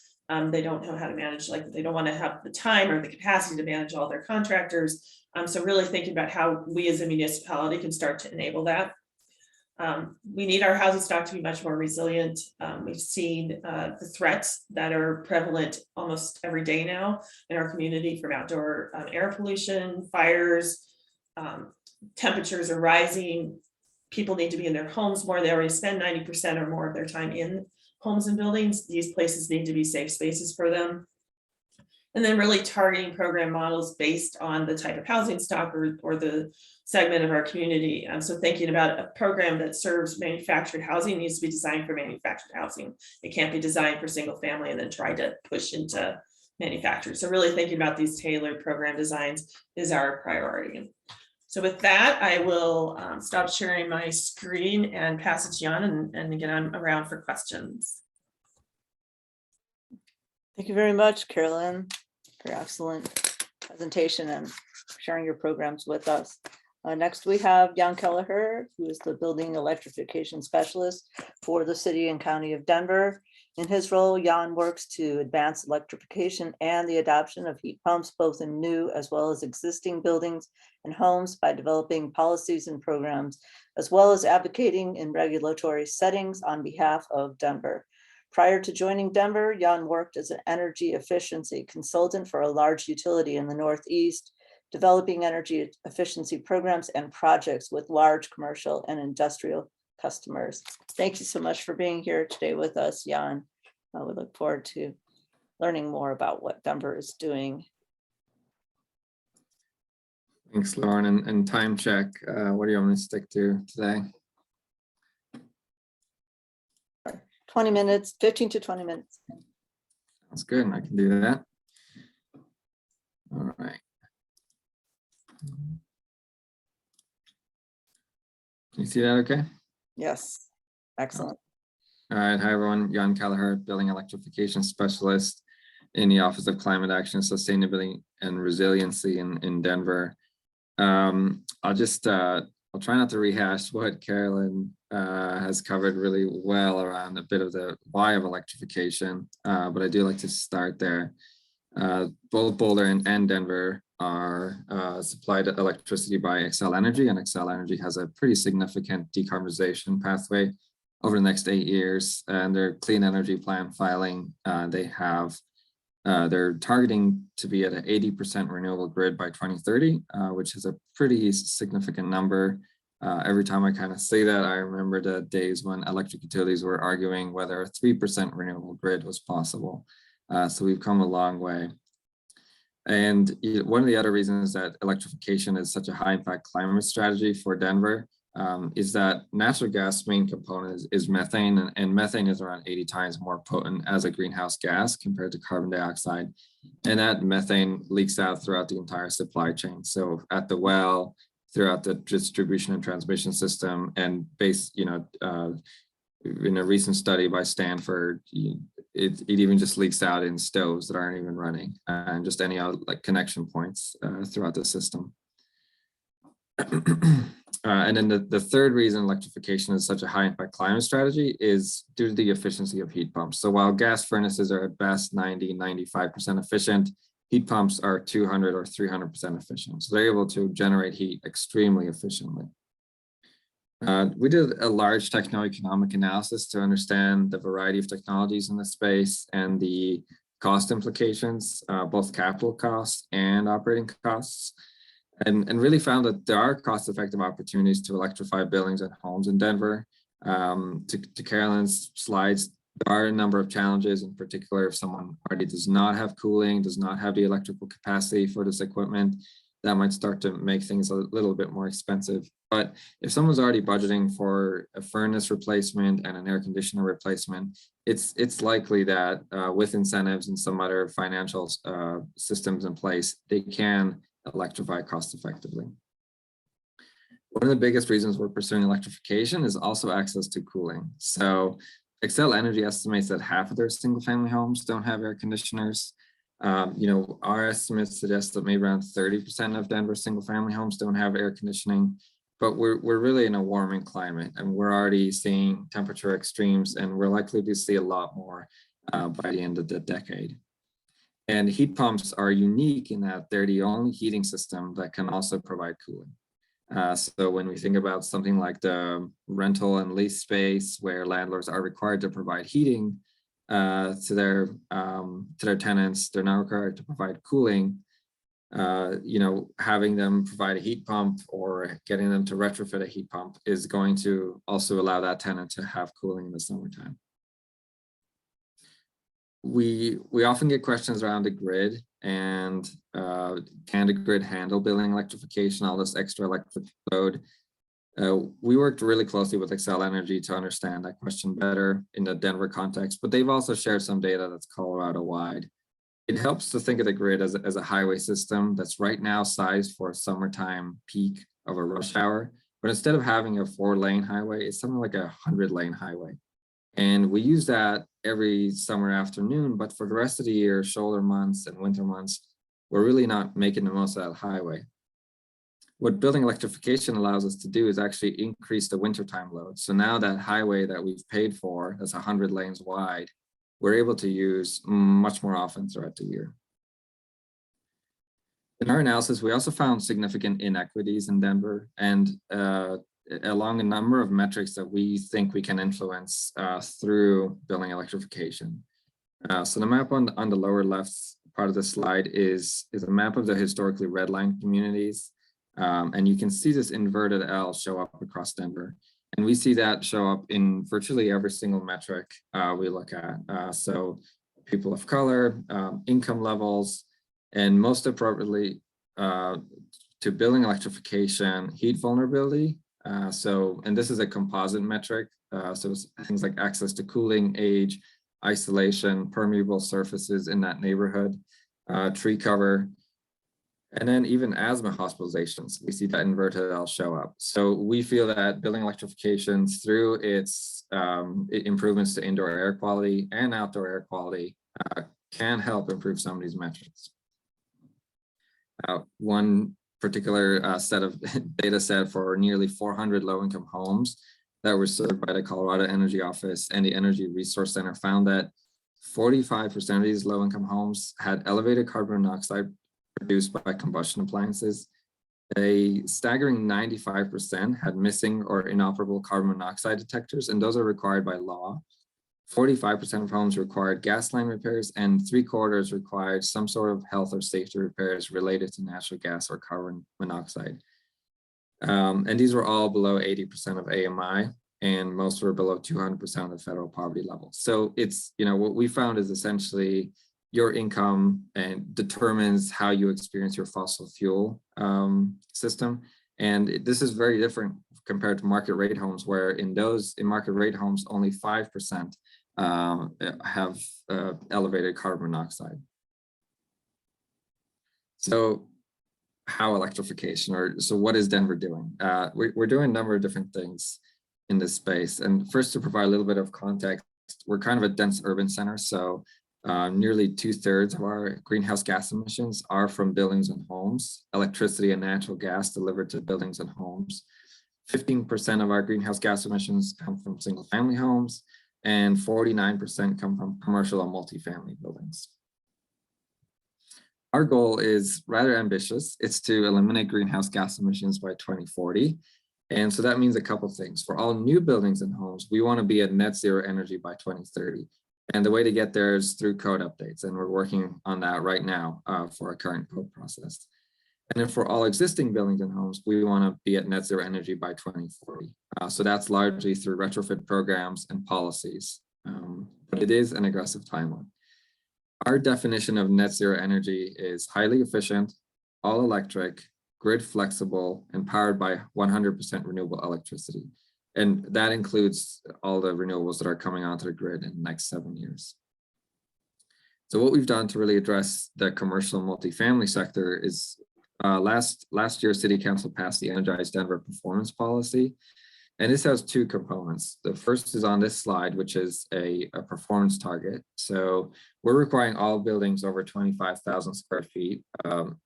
They don't know how to manage, they don't want to have the time or the capacity to manage all their contractors. So really thinking about how we as a municipality can start to enable that. We need our housing stock to be much more resilient. We've seen the threats that are prevalent almost every day now in our community, from outdoor air pollution, fires, temperatures are rising. People need to be in their homes more. They already spend 90% or more of their time in homes and buildings. These places need to be safe spaces for them. And then really targeting program models based on the type of housing stock or the segment of our community. So thinking about a program that serves manufactured housing needs to be designed for manufactured housing. It can't be designed for single family and then try to push into manufactured. So really thinking about these tailored program designs is our priority. So with that, I will stop sharing my screen and pass it to Jan. And again, I'm around for questions. Thank you very much, Carolyn, for your excellent presentation and sharing your programs with us. Next, we have Jan Keleher, who is the Building Electrification Specialist for the City and County of Denver. In his role, Jan works to advance electrification and the adoption of heat pumps, both in new as well as existing buildings and homes, by developing policies and programs, as well as advocating in regulatory settings on behalf of Denver. Prior to joining Denver, Jan worked as an energy efficiency consultant for a large utility in the Northeast, developing energy efficiency programs and projects with large commercial and industrial customers. Thank you so much for being here today with us, Jan. We look forward to learning more about what Denver is doing. Thanks, Lauren. And time check. What do you want me to stick to today? 20 minutes, 15 to 20 minutes. That's good. I can do that. All right. Can you see that okay? Yes, excellent. All right. Hi, everyone. Jan Keleher, Building Electrification Specialist in the Office of Climate Action, Sustainability, and Resiliency in Denver. I'll try not to rehash what Carolyn has covered really well around a bit of the why of electrification, but I do like to start there. Both Boulder and Denver are supplied electricity by Xcel Energy, and Xcel Energy has a pretty significant decarbonization pathway over the next 8 years. And their clean energy plan filing, they're targeting to be at an 80% renewable grid by 2030, which is a pretty significant number. Every time I kind of say that, I remember the days when electric utilities were arguing whether a 3% renewable grid was possible. So we've come a long way. And one of the other reasons that electrification is such a high impact climate strategy for Denver is that natural gas main component is methane, and methane is around 80 times more potent as a greenhouse gas compared to carbon dioxide. And that methane leaks out throughout the entire supply chain. So at the well, throughout the distribution and transmission system, and in a recent study by Stanford, it even just leaks out in stoves that aren't even running, and just any other connection points throughout the system. And then the third reason electrification is such a high impact climate strategy is due to the efficiency of heat pumps. So while gas furnaces are at best 90–95% efficient, heat pumps are 200 or 300% efficient. So they're able to generate heat extremely efficiently. We did a large techno-economic analysis to understand the variety of technologies in the space and the cost implications, both capital costs and operating costs, and really found that there are cost-effective opportunities to electrify buildings and homes in Denver. To Carolyn's slides, there are a number of challenges, in particular if someone already does not have cooling, does not have the electrical capacity for this equipment, that might start to make things a little bit more expensive. But if someone's already budgeting for a furnace replacement and an air conditioner replacement, it's likely that with incentives and some other financial systems in place, they can electrify cost effectively. One of the biggest reasons we're pursuing electrification is also access to cooling. So Xcel Energy estimates that half of their single family homes don't have air conditioners. Our estimates suggest that maybe around 30% of Denver single family homes don't have air conditioning, but we're really in a warming climate, and we're already seeing temperature extremes, and we're likely to see a lot more by the end of the decade. And heat pumps are unique in that they're the only heating system that can also provide cooling. So when we think about something like the rental and lease space where landlords are required to provide heating to their tenants, they're not required to provide cooling. Having them provide a heat pump or getting them to retrofit a heat pump is going to also allow that tenant to have cooling in the summertime. We often get questions around the grid and can the grid handle building electrification, all this extra electric load? We worked really closely with Xcel Energy to understand that question better in the Denver context, but they've also shared some data that's Colorado wide. It helps to think of the grid as a highway system that's right now sized for a summertime peak of a rush hour, but instead of having a 4-lane highway, it's something like a 100-lane highway. And we use that every summer afternoon, but for the rest of the year, shoulder months and winter months, we're really not making the most of that highway. what building electrification allows us to do is actually increase the wintertime load. So now that highway that we've paid for, that's 100 lanes wide, we're able to use much more often throughout the year. In our analysis, we also found significant inequities in Denver and along a number of metrics that we think we can influence through building electrification. So the map on the lower left part of the slide is a map of the historically redlined communities. And you can see this inverted L show up across Denver. And we see that show up in virtually every single metric we look at. So people of color, income levels, and most appropriately to building electrification, heat vulnerability. And this is a composite metric. So it's things like access to cooling, age, isolation, permeable surfaces in that neighborhood, tree cover, and then even asthma hospitalizations. We see that inverted L show up. So we feel that building electrification through its improvements to indoor air quality and outdoor air quality can help improve some of these metrics. One particular set of data set for nearly 400 low-income homes that were served by the Colorado Energy Office and the Energy Resource Center found that 45% of these low-income homes had elevated carbon monoxide produced by combustion appliances. A staggering 95% had missing or inoperable carbon monoxide detectors, and those are required by law. 45% of homes required gas line repairs, and 3/4 required some sort of health or safety repairs related to natural gas or carbon monoxide. And these were all below 80% of AMI, and most were below 200% of the federal poverty level. So it's, what we found is essentially your income and determines how you experience your fossil fuel system. And this is very different compared to market rate homes, where in market rate homes, only 5% have elevated carbon monoxide. So how electrification, so what is Denver doing? We're doing a number of different things in this space. And first, to provide a little bit of context, we're kind of a dense urban center. So nearly 2/3 of our greenhouse gas emissions are from buildings and homes, electricity and natural gas delivered to buildings and homes. 15% of our greenhouse gas emissions come from single family homes, and 49% come from commercial and multifamily buildings. Our goal is rather ambitious. It's to eliminate greenhouse gas emissions by 2040. And so that means a couple of things. For all new buildings and homes, we want to be at net zero energy by 2030. And the way to get there is through code updates. And we're working on that right now for our current code process. And then for all existing buildings and homes, we want to be at net zero energy by 2040. So that's largely through retrofit programs and policies. But it is an aggressive timeline. Our definition of net zero energy is highly efficient, all electric, grid flexible, and powered by 100% renewable electricity. And that includes all the renewables that are coming onto the grid in the next 7 years. So what we've done to really address the commercial multifamily sector is last year, City Council passed the Energize Denver Performance Policy. And this has two components. The first is on this slide, which is a performance target. So we're requiring all buildings over 25,000 square feet,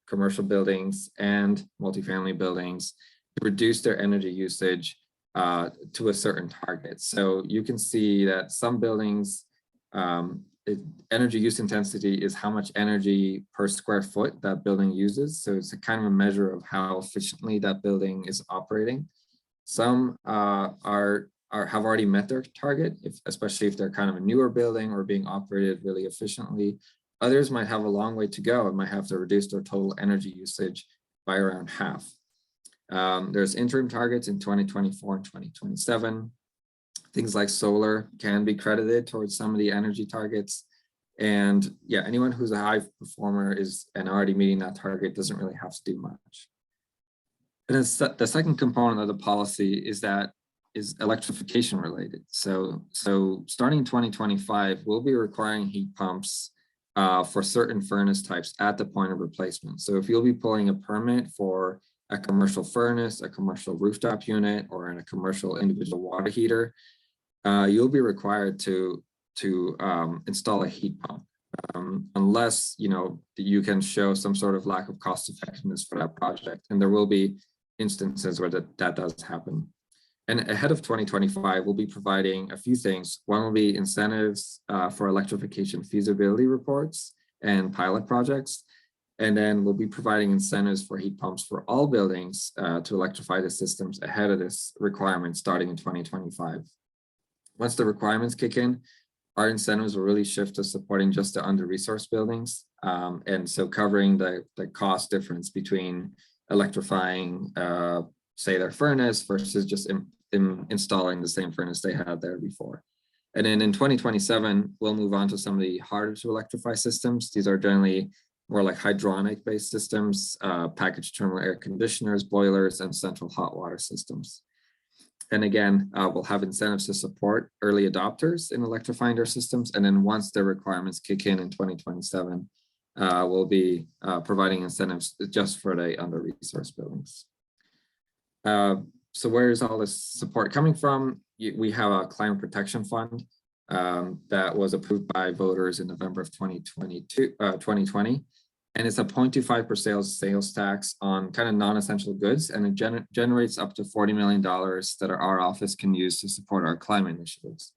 commercial buildings and multifamily buildings, to reduce their energy usage to a certain target. So you can see that some buildings, energy use intensity is how much energy per square foot that building uses. So it's a kind of a measure of how efficiently that building is operating. Some have already met their target, especially if they're kind of a newer building or being operated really efficiently. Others might have a long way to go and might have to reduce their total energy usage by around half. There's interim targets in 2024 and 2027. Things like solar can be credited towards some of the energy targets. And yeah, anyone who's a high performer and already meeting that target doesn't really have to do much. And the second component of the policy is electrification related. So starting in 2025, we'll be requiring heat pumps for certain furnace types at the point of replacement. So if you'll be pulling a permit for a commercial furnace, a commercial rooftop unit, or in a commercial individual water heater, you'll be required to install a heat pump, unless you can show some sort of lack of cost effectiveness for that project. And there will be instances where that does happen. And ahead of 2025, we'll be providing a few things. One will be incentives for electrification feasibility reports and pilot projects. And then we'll be providing incentives for heat pumps for all buildings to electrify the systems ahead of this requirement starting in 2025. Once the requirements kick in, our incentives will really shift to supporting just the under-resourced buildings. And so covering the cost difference between electrifying, say, their furnace versus just installing the same furnace they had there before. And then in 2027, we'll move on to some of the harder to electrify systems. These are generally more like hydronic-based systems, packaged terminal air conditioners, boilers, and central hot water systems. And again, we'll have incentives to support early adopters in electrifying their systems. And then once their requirements kick in 2027, we'll be providing incentives just for the under-resourced buildings. So where is all this support coming from? We have a climate protection fund that was approved by voters in November of 2020. And it's a 0.25% sales tax on kind of non-essential goods, and it generates up to $40 million that our office can use to support our climate initiatives.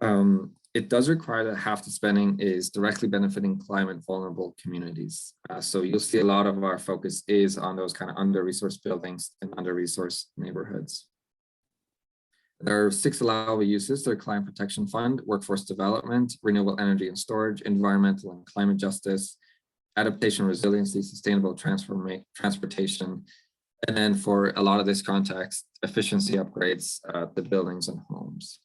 It does require that half the spending is directly benefiting climate vulnerable communities. So you'll see a lot of our focus is on those kind of under-resourced buildings and under-resourced neighborhoods. There are 6 allowable uses: their climate protection fund, workforce development, renewable energy and storage, environmental and climate justice, adaptation, resiliency, sustainable transportation, and then for a lot of this context, efficiency upgrades the buildings and homes.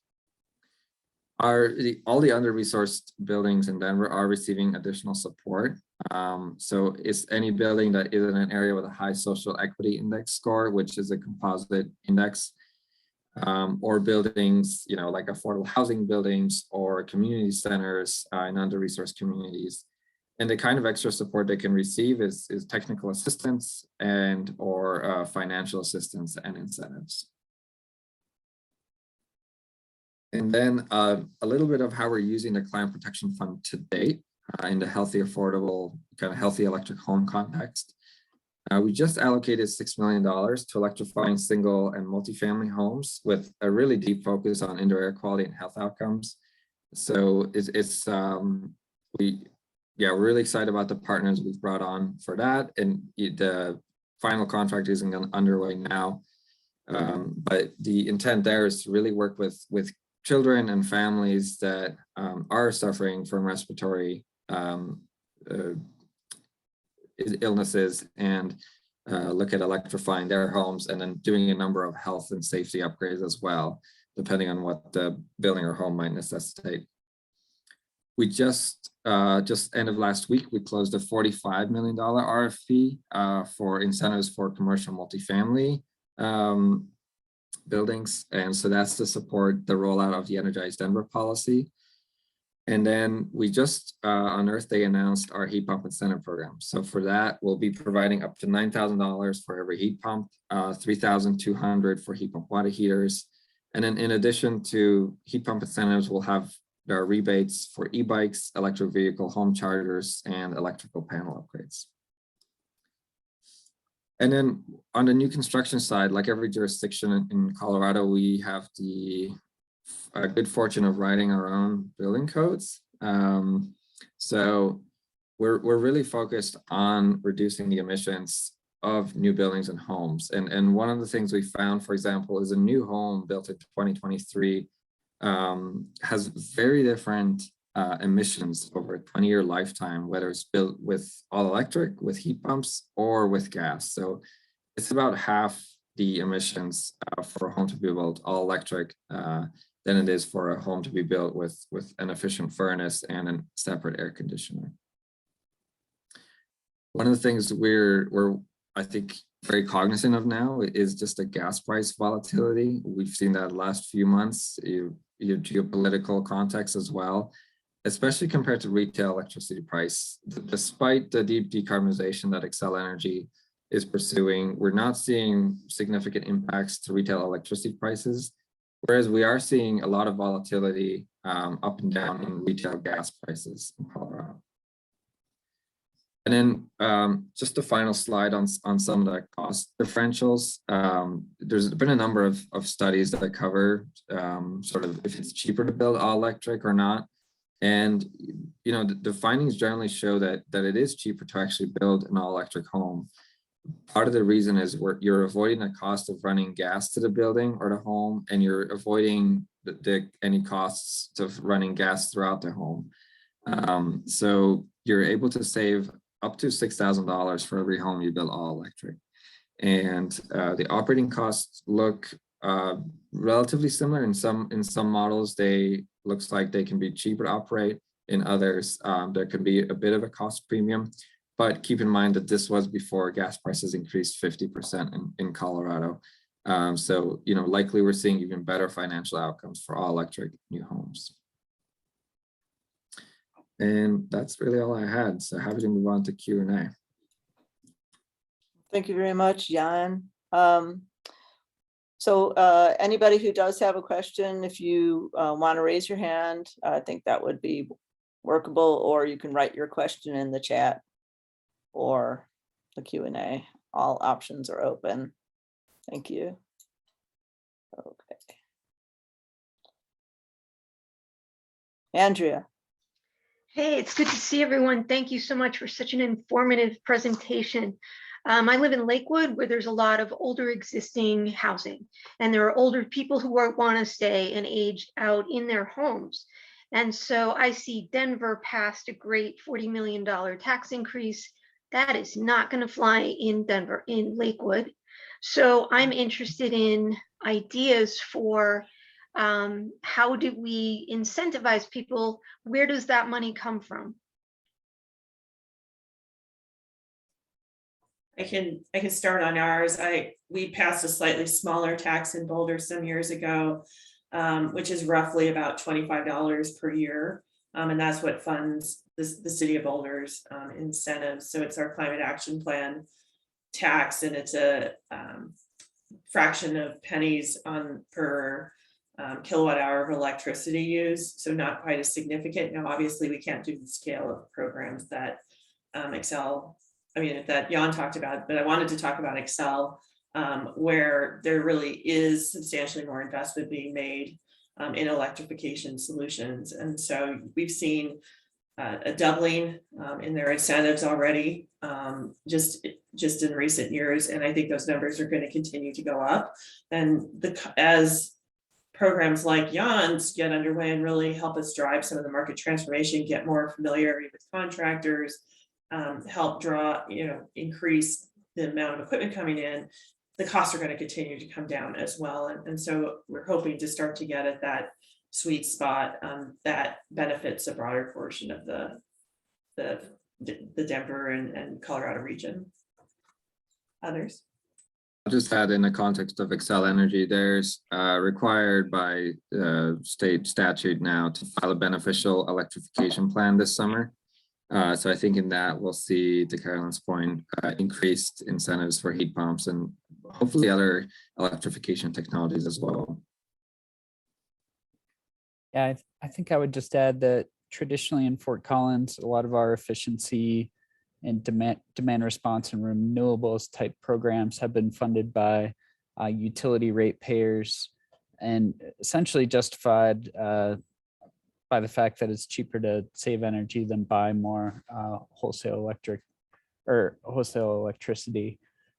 All the under-resourced buildings in Denver are receiving additional support. So it's any building that is in an area with a high social equity index score, which is a composite index, or buildings, like affordable housing buildings or community centers in under-resourced communities. And the kind of extra support they can receive is technical assistance and or financial assistance and incentives. And then a little bit of how we're using the Climate Protection Fund to date in the healthy, affordable, kind of healthy electric home context. We just allocated $6 million to electrifying single and multifamily homes with a really deep focus on indoor air quality and health outcomes. So we're really excited about the partners we've brought on for that. And the final contract isn't underway now. But the intent there is to really work with children and families that are suffering from respiratory illnesses and look at electrifying their homes and then doing a number of health and safety upgrades as well, depending on what the building or home might necessitate. We just end of last week, we closed a $45 million RFP for incentives for commercial multifamily buildings. And so that's to support the rollout of the Energized Denver policy. And then we just on Earth Day announced our heat pump incentive program. So for that, we'll be providing up to $9,000 for every heat pump, $3,200 for heat pump water heaters. And then in addition to heat pump incentives, we'll have our rebates for e-bikes, electric vehicle home chargers, and electrical panel upgrades. And then on the new construction side, like every jurisdiction in Colorado, we have the good fortune of writing our own building codes. So we're really focused on reducing the emissions of new buildings and homes. And one of the things we found, for example, is a new home built in 2023 has very different emissions over a 20-year lifetime, whether it's built with all electric, with heat pumps, or with gas. So it's about half the emissions for a home to be built all electric than it is for a home to be built with an efficient furnace and a separate air conditioner. One of the things we're I think very cognizant of now is just the gas price volatility. We've seen that last few months, your geopolitical context as well, especially compared to retail electricity price. Despite the deep decarbonization that Xcel Energy is pursuing, we're not seeing significant impacts to retail electricity prices, whereas we are seeing a lot of volatility up and down in retail gas prices in Colorado. And then just the final slide on some of the cost differentials. There's been a number of studies that cover sort of if it's cheaper to build all electric or not. And you know, the findings generally show that it is cheaper to actually build an all electric home. Part of the reason is you're avoiding the cost of running gas to the building or the home, and you're avoiding any costs of running gas throughout the home. So you're able to save up to $6,000 for every home you build all electric. And the operating costs look relatively similar. In some models, looks like they can be cheaper to operate. In others, there can be a bit of a cost premium. But keep in mind that this was before gas prices increased 50% in Colorado. So, you know, likely we're seeing even better financial outcomes for all electric new homes. And that's really all I had. So happy to move on to Q&A. Thank you very much, Jan. So anybody who does have a question, if you want to raise your hand, I think that would be workable, or you can write your question in the chat or the Q&A. All options are open. Thank you. Okay. Andrea. Hey, it's good to see everyone. Thank you so much for such an informative presentation. I live in Lakewood, where there's a lot of older existing housing, and there are older people who want to stay and age out in their homes. And so I see Denver passed a great $40 million tax increase. That is not going to fly in Denver, in Lakewood. So I'm interested in ideas for how do we incentivize people? Where does that money come from? I can start on ours. We passed a slightly smaller tax in Boulder some years ago, which is roughly about $25 per year. And that's what funds the City of Boulder's incentives. So it's our climate action plan tax, and it's a fraction of pennies per kilowatt hour of electricity use. So not quite as significant. Now, obviously, we can't do the scale of programs that Excel, that Jan talked about, but I wanted to talk about Excel, where there really is substantially more investment being made in electrification solutions. And so we've seen a doubling in their incentives already, just in recent years. And I think those numbers are going to continue to go up. And as programs like Jan's get underway and really help us drive some of the market transformation, get more familiarity with contractors, help increase the amount of equipment coming in, the costs are going to continue to come down as well. And so we're hoping to start to get at that sweet spot that benefits a broader portion of the Denver and Colorado region. Others? I'll just add, in the context of Xcel Energy, there's required by state statute now to file a beneficial electrification plan this summer. So I think in that we'll see, to Carolyn's point, increased incentives for heat pumps and hopefully other electrification technologies as well. Yeah, I think I would just add that traditionally in Fort Collins, a lot of our efficiency and demand response and renewables type programs have been funded by utility ratepayers, and essentially justified by the fact that it's cheaper to save energy than buy more wholesale electricity.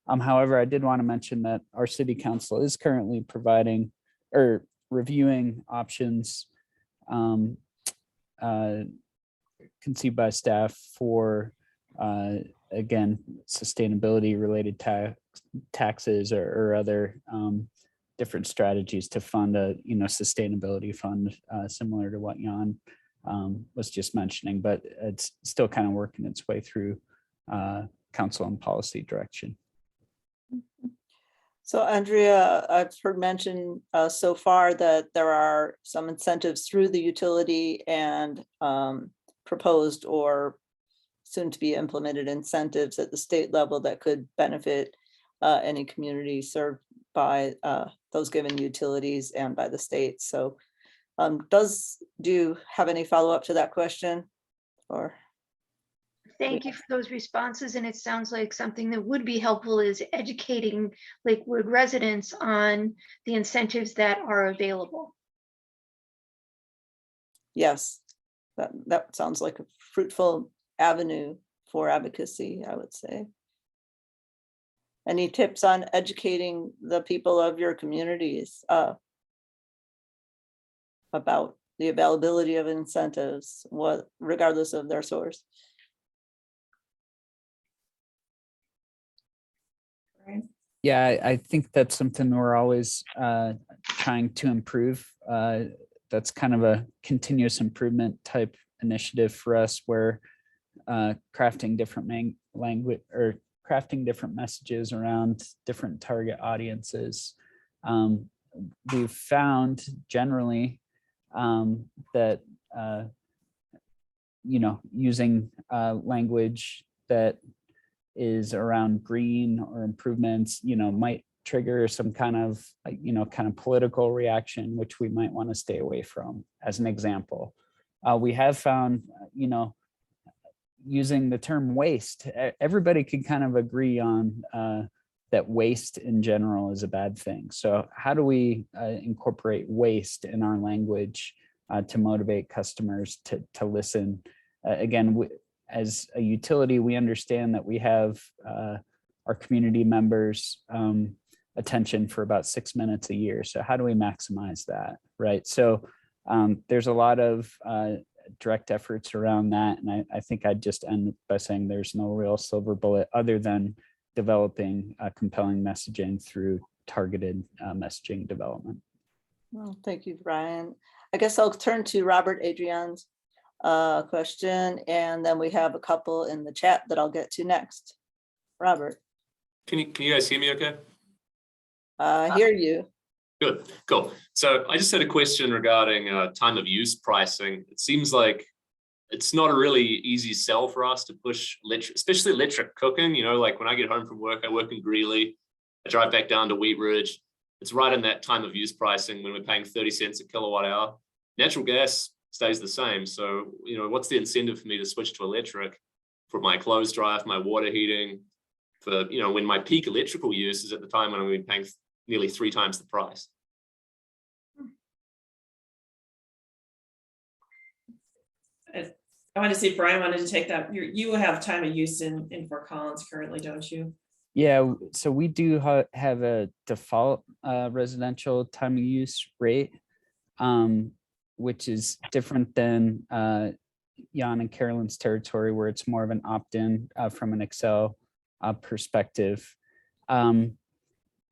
However, I did want to mention that our city council is currently providing or reviewing options conceived by staff for again, sustainability related taxes or other different strategies to fund a sustainability fund similar to what Jan was just mentioning, but it's still kind of working its way through council and policy direction. So Andrea, I've heard mention so far that there are some incentives through the utility and proposed or soon to be implemented incentives at the state level that could benefit any community served by those given utilities and by the state. So do you have any follow-up to that question? Or Thank you for those responses. And it sounds like something that would be helpful is educating Lakewood residents on the incentives that are available. Yes, that sounds like a fruitful avenue for advocacy, I would say. Any tips on educating the people of your communities about the availability of incentives, regardless of their source? Right. Yeah, I think that's something we're always trying to improve. That's kind of a continuous improvement type initiative for us, where crafting different language or crafting different messages around different target audiences. We've found generally that using language that is around green or improvements, might trigger some kind of political reaction, which we might want to stay away from. As an example, we have found, using the term waste, everybody can kind of agree on that waste in general is a bad thing. So how do we incorporate waste in our language to motivate customers to listen? Again, as a utility, we understand that we have our community members' attention for about 6 minutes a year. So how do we maximize that, right? So there's a lot of direct efforts around that. And I think I'd just end by saying there's no real silver bullet other than developing compelling messaging through targeted messaging development. Well, thank you, Brian. I guess I'll turn to Robert Adrian's question, and then we have a couple in the chat that I'll get to next. Robert. Can you guys hear me okay? I hear you. Good, cool. So I just had a question regarding time of use pricing. It seems like it's not a really easy sell for us to push, especially electric cooking. Like when I get home from work, I work in Greeley, I drive back down to Wheat Ridge. It's right in that time of use pricing when we're paying 30 cents a kilowatt hour. Natural gas stays the same. So, what's the incentive for me to switch to electric for my clothes dryer, for my water heating, for, when my peak electrical use is at the time when I'm going to be paying nearly 3 times the price. I wanted to see if Brian wanted to take that. You have time of use in Fort Collins currently, don't you? Yeah, so we do have a default residential time of use rate, which is different than Jan and Carolyn's territory, where it's more of an opt-in from an Excel perspective.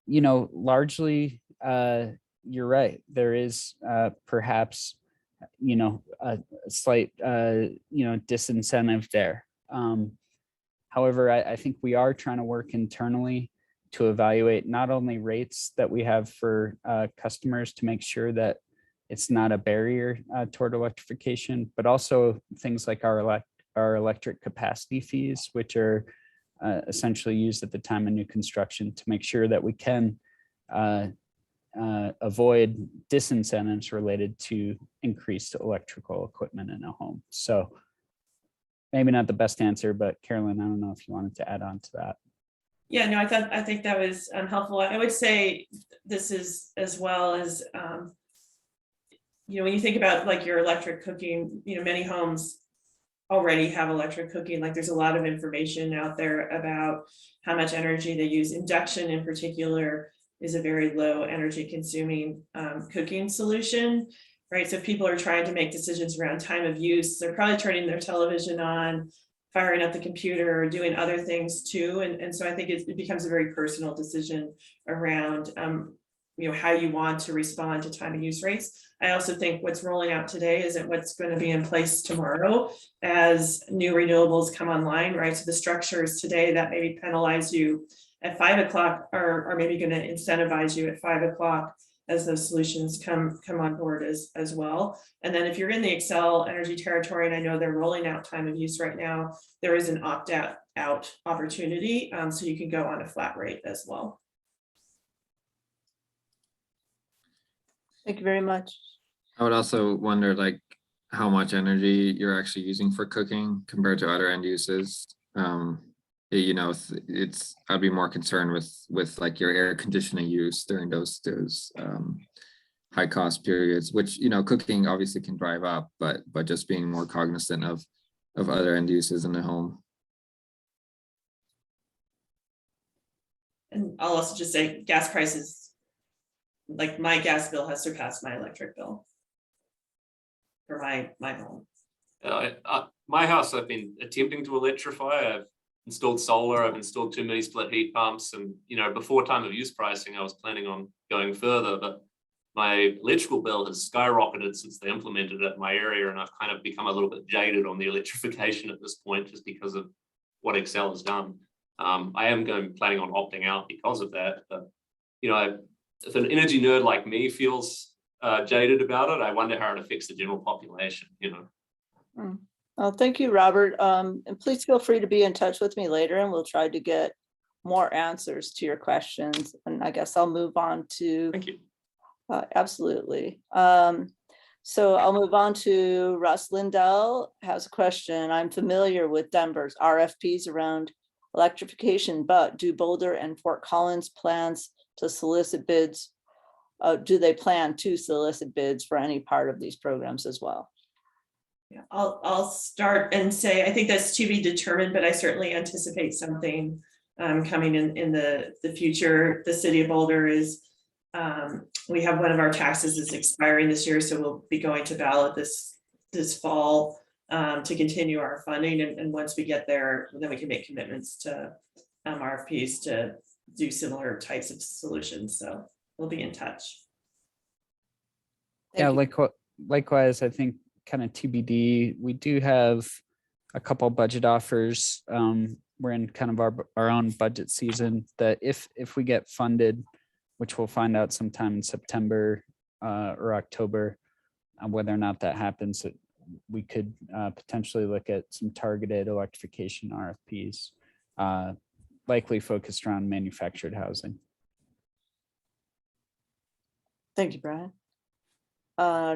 Largely, you're right. There is perhaps, a slight, disincentive there. However, I think we are trying to work internally to evaluate not only rates that we have for customers to make sure that it's not a barrier toward electrification, but also things like our electric capacity fees, which are essentially used at the time of new construction to make sure that we can avoid disincentives related to increased electrical equipment in a home. So maybe not the best answer, but Carolyn, I don't know if you wanted to add on to that. Yeah, no, I think that was helpful. I would say this is as well as, when you think about like your electric cooking, many homes already have electric cooking. Like there's a lot of information out there about how much energy they use. Induction in particular is a very low energy consuming cooking solution, right? So if people are trying to make decisions around time of use, they're probably turning their television on, firing up the computer, or doing other things too. And so I think it becomes a very personal decision around how you want to respond to time of use rates. I also think what's rolling out today isn't what's going to be in place tomorrow as new renewables come online, right? So the structures today that maybe penalize you at 5 o'clock are maybe going to incentivize you at 5 o'clock as those solutions come on board as well. And then if you're in the Excel energy territory, and I know they're rolling out time of use right now, there is an opt-out opportunity, so you can go on a flat rate as well. Thank you very much. I would also wonder, like, how much energy you're actually using for cooking compared to other end uses. You know, I'd be more concerned with like your air conditioning use during those high cost periods, which, you know, cooking obviously can drive up, but just being more cognizant of other end uses in the home. And I'll also just say gas prices, like my gas bill has surpassed my electric bill for my home. My house, I've been attempting to electrify. I've installed solar, I've installed 2 mini split heat pumps, and you know, before time of use pricing, I was planning on going further, but my electrical bill has skyrocketed since they implemented it in my area, and I've kind of become a little bit jaded on the electrification at this point, just because of what Excel has done. I am planning on opting out because of that. But you know, if an energy nerd like me feels jaded about it, I wonder how it affects the general population. You know. Well, thank you, Robert. And please feel free to be in touch with me later, and we'll try to get more answers to your questions. And I guess I'll move on to. Thank you. Absolutely. So I'll move on to Russ Lindell has a question. I'm familiar with Denver's RFPs around electrification, but do Boulder and Fort Collins plans to solicit bids? Do they plan to solicit bids for any part of these programs as well? Yeah, I'll start and say I think that's to be determined, but I certainly anticipate something coming in the future. The City of Boulder is we have one of our taxes is expiring this year, so we'll be going to ballot this fall to continue our funding, and once we get there, then we can make commitments to RFPs to do similar types of solutions. So we'll be in touch. Thank Yeah, you. likewise, I think kind of TBD. We do have a couple budget offers. We're in kind of our own budget season that if we get funded, which we'll find out sometime in September or October, whether or not that happens, we could potentially look at some targeted electrification RFPs, likely focused around manufactured housing. Thank you, Brian.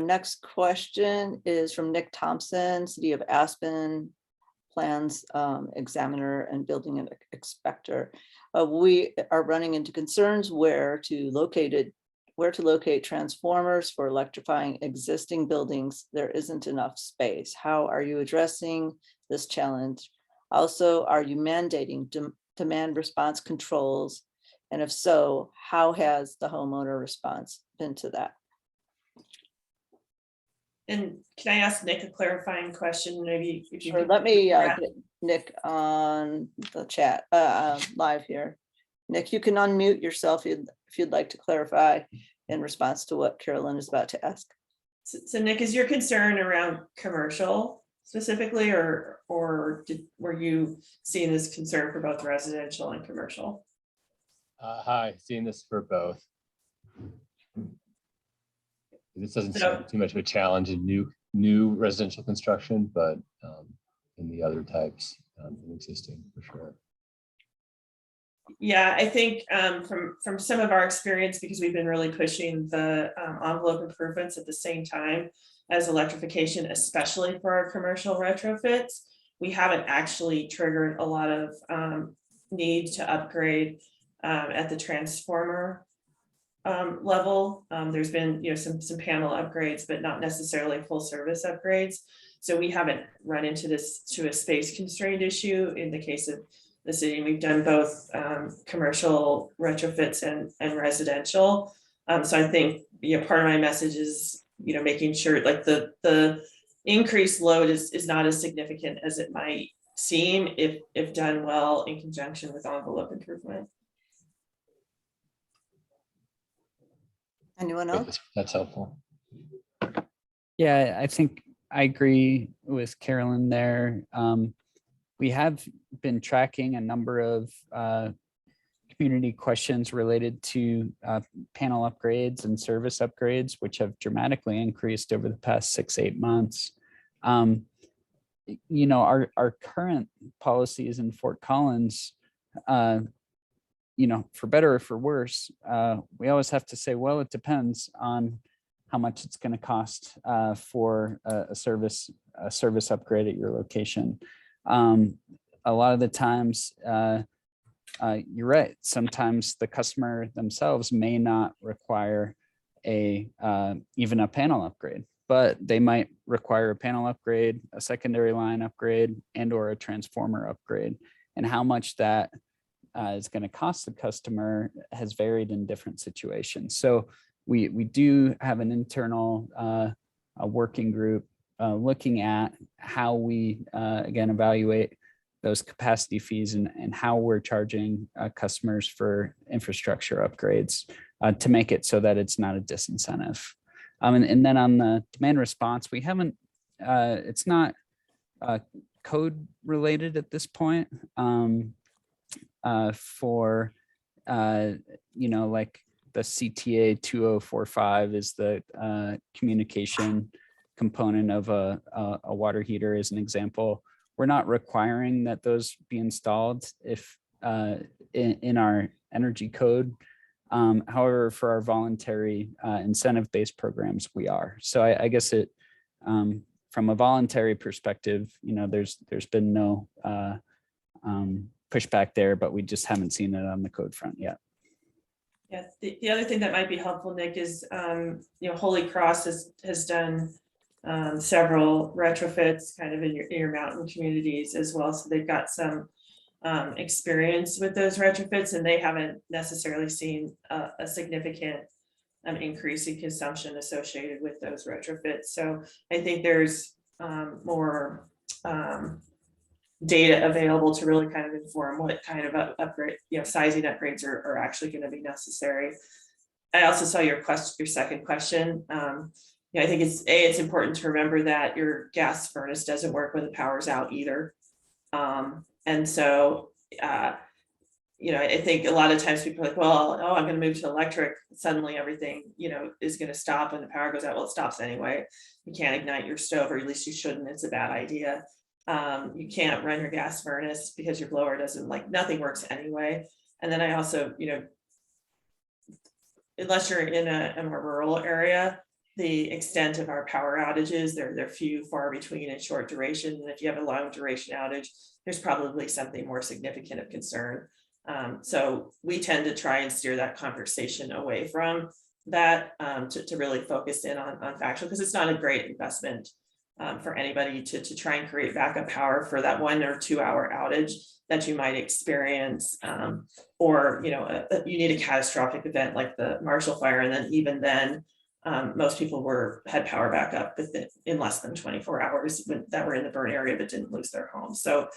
Next question is from Nick Thompson, City of Aspen Plans Examiner and Building Inspector. We are running into concerns where to locate transformers for electrifying existing buildings. There isn't enough space. How are you addressing this challenge? Also, are you mandating demand response controls? And if so, how has the homeowner response been to that? And can I ask Nick a clarifying question? Maybe if you Sure, could- let me get Nick on the chat live here. Nick, you can unmute yourself if you'd like to clarify in response to what Carolyn is about to ask. So Nick, is your concern around commercial specifically, or were you seeing this concern for both residential and commercial? Hi, seeing this for both. This doesn't seem too much of a challenge in new residential construction, but in the other types, in existing for sure. Yeah, I think from some of our experience, because we've been really pushing the envelope improvements at the same time as electrification, especially for our commercial retrofits, we haven't actually triggered a lot of need to upgrade at the transformer level. There's been some panel upgrades, but not necessarily full service upgrades. So we haven't run into this to a space constrained issue in the case of the city. We've done both commercial retrofits and residential. So I think part of my message is making sure like the increased load is not as significant as it might seem if done well in conjunction with envelope improvement. Anyone else? That's helpful. Yeah, I think I agree with Carolyn there. We have been tracking a number of community questions related to panel upgrades and service upgrades, which have dramatically increased over the past 6-8 months. Our current policies in Fort Collins, for better or for worse, we always have to say, well, it depends on how much it's going to cost for a service upgrade at your location. A lot of the times, you're right. Sometimes the customer themselves may not require even a panel upgrade, but they might require a panel upgrade, a secondary line upgrade, and or a transformer upgrade. And how much that is going to cost the customer has varied in different situations. So we do have an internal a working group looking at how we again evaluate those capacity fees and how we're charging customers for infrastructure upgrades to make it so that it's not a disincentive. And then on the demand response, we haven't, it's not code related at this point for, like the CTA 2045 is the communication component of a water heater as an example. We're not requiring that those be installed if in our energy code. However, for our voluntary incentive-based programs, we are. So I guess it, from a voluntary perspective, there's been no pushback there, but we just haven't seen it on the code front yet. Yeah, the other thing that might be helpful, Nick, is Holy Cross has done several retrofits kind of in your mountain communities as well. So they've got some experience with those retrofits, and they haven't necessarily seen a significant increase in consumption associated with those retrofits. So I think there's more data available to really kind of inform what kind of upgrade, sizing upgrades are actually going to be necessary. I also saw your second question. I think it's important to remember that your gas furnace doesn't work when the power's out either. And so, I think a lot of times people are like, well, I'm going to move to electric. Suddenly everything, is going to stop when the power goes out. Well, it stops anyway. You can't ignite your stove, or at least you shouldn't. It's a bad idea. You can't run your gas furnace because your blower doesn't, nothing works anyway. And then I also, unless you're in a more rural area, the extent of our power outages, they're few, far between, and short duration. And if you have a long duration outage, there's probably something more significant of concern. So we tend to try and steer that conversation away from that to really focus in on factual, because it's not a great investment for anybody to try and create backup power for that 1 or 2 hour outage that you might experience, or you need a catastrophic event like the Marshall Fire, and then even then. Most people had power backup in less than 24 hours that were in the burn area but didn't lose their home. So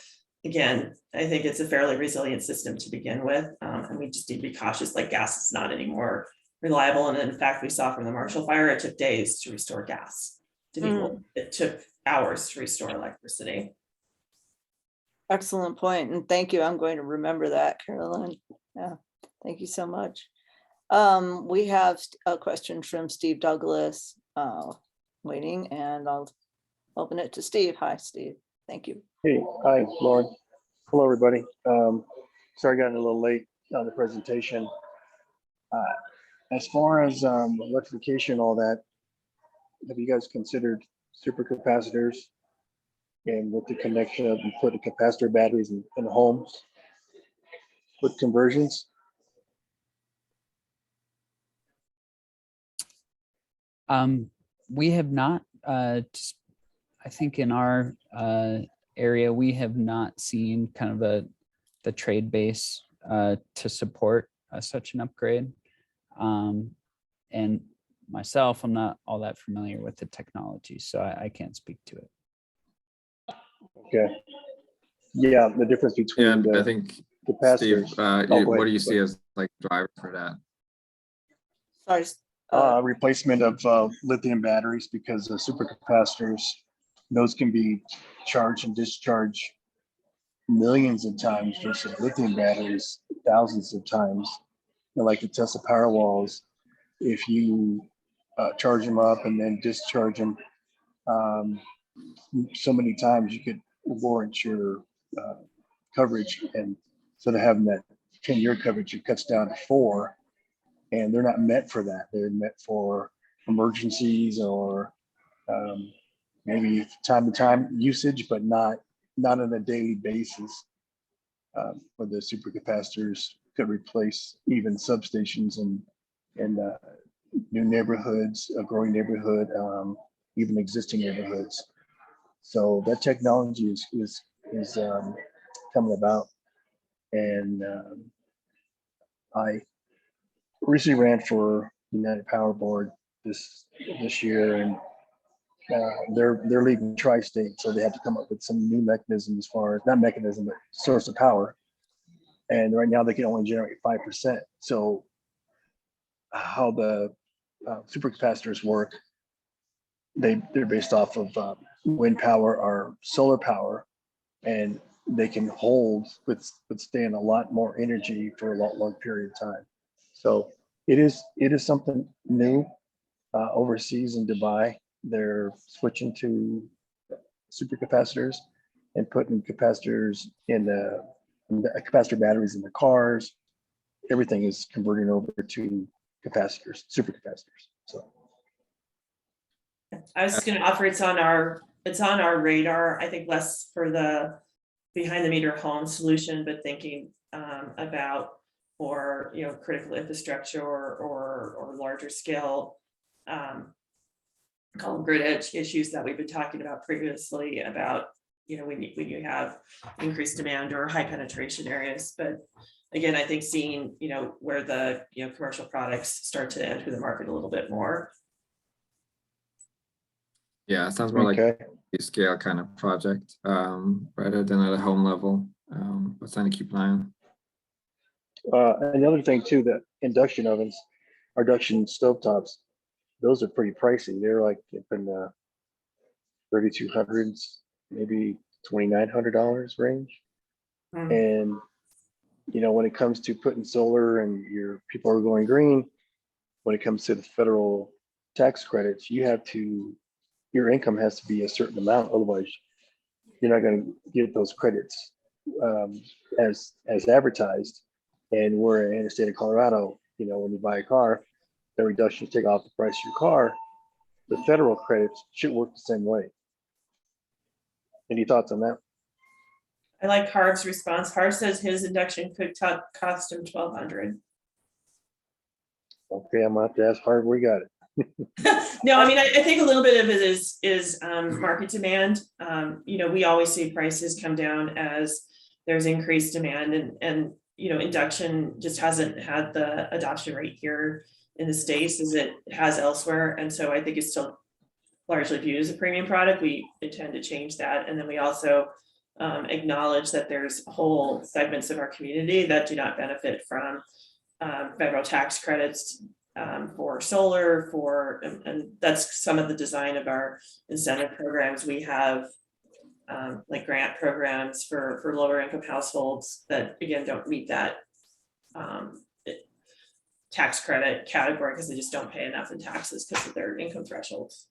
again, I think it's a fairly resilient system to begin with, and we just need to be cautious. Gas is not any more reliable, and in fact, we saw from the Marshall Fire, it took days to restore gas to people. It took hours to restore electricity. Excellent point, and thank you. I'm going to remember that, Carolyn. Yeah, thank you so much. We have a question from Steve Douglas waiting, and I'll open it to Steve. Hi, Steve. Thank you. Hey, hi, Lauren. Hello, everybody. Sorry I got in a little late on the presentation. As far as electrification, all that, have you guys considered supercapacitors and with the connection of putting capacitor batteries in homes with conversions? We have not, I think in our area, we have not seen kind of the trade base to support such an upgrade. And myself, I'm not all that familiar with the technology, so I can't speak to it. Okay. Yeah, the difference between I think, capacitors. Steve, what do you see as drivers for that? Sorry. Replacement of lithium batteries, because the supercapacitors, those can be charged and discharged millions of times versus lithium batteries thousands of times. Like the Tesla Powerwalls, if you charge them up and then discharge them so many times, you could warrant your coverage, and instead of having that 10-year coverage, it cuts down to 4. And they're not meant for that. They're meant for emergencies or maybe time to time usage, but not on a daily basis. Where the supercapacitors could replace even substations and new neighborhoods, a growing neighborhood, even existing neighborhoods. So that technology is coming about, and I recently ran for United Power Board this year, and they're leaving tri-state, so they have to come up with some new mechanism, as far as not mechanism, but source of power. And right now they can only generate 5%. So how the supercapacitors work, they're based off of wind power or solar power, and they can withstand a lot more energy for a long period of time. So it is something new. Overseas in Dubai, they're switching to supercapacitors and putting capacitors in the capacitor batteries in the cars. Everything is converting over to capacitors, supercapacitors. So I was just going to offer it's on our radar. I think less for the behind the meter home solution, but thinking about or critical infrastructure or larger scale call them grid edge issues that we've been talking about previously about when you have increased demand or high penetration areas. But again, I think seeing where the commercial products start to enter the market a little bit more. Yeah, it sounds more like a scale kind of project rather than at a home level. But something to keep an eye on. Another thing too, that induction ovens, or induction stovetops, those are pretty pricey. They're like in the $3,200s, maybe $2,900 range. And when it comes to putting solar and your people are going green, when it comes to the federal tax credits, your income has to be a certain amount, otherwise you're not going to get those credits as advertised. And we're in the state of Colorado, when you buy a car, the reductions take off the price of your car. The federal credits should work the same way. Any thoughts on that? I like Harv's response. Harv says his induction could cost him $1,200. Okay, I'm gonna have to ask Harv. We got it. No, I mean, I think a little bit of it is market demand. We always see prices come down as there's increased demand, and induction just hasn't had the adoption rate here in the States as it has elsewhere. And so I think it's still largely viewed as a premium product. We intend to change that. And then we also acknowledge that there's whole segments of our community that do not benefit from federal tax credits for solar, and that's some of the design of our incentive programs. We have like grant programs for lower income households that again don't meet that tax credit category because they just don't pay enough in taxes because of their income thresholds.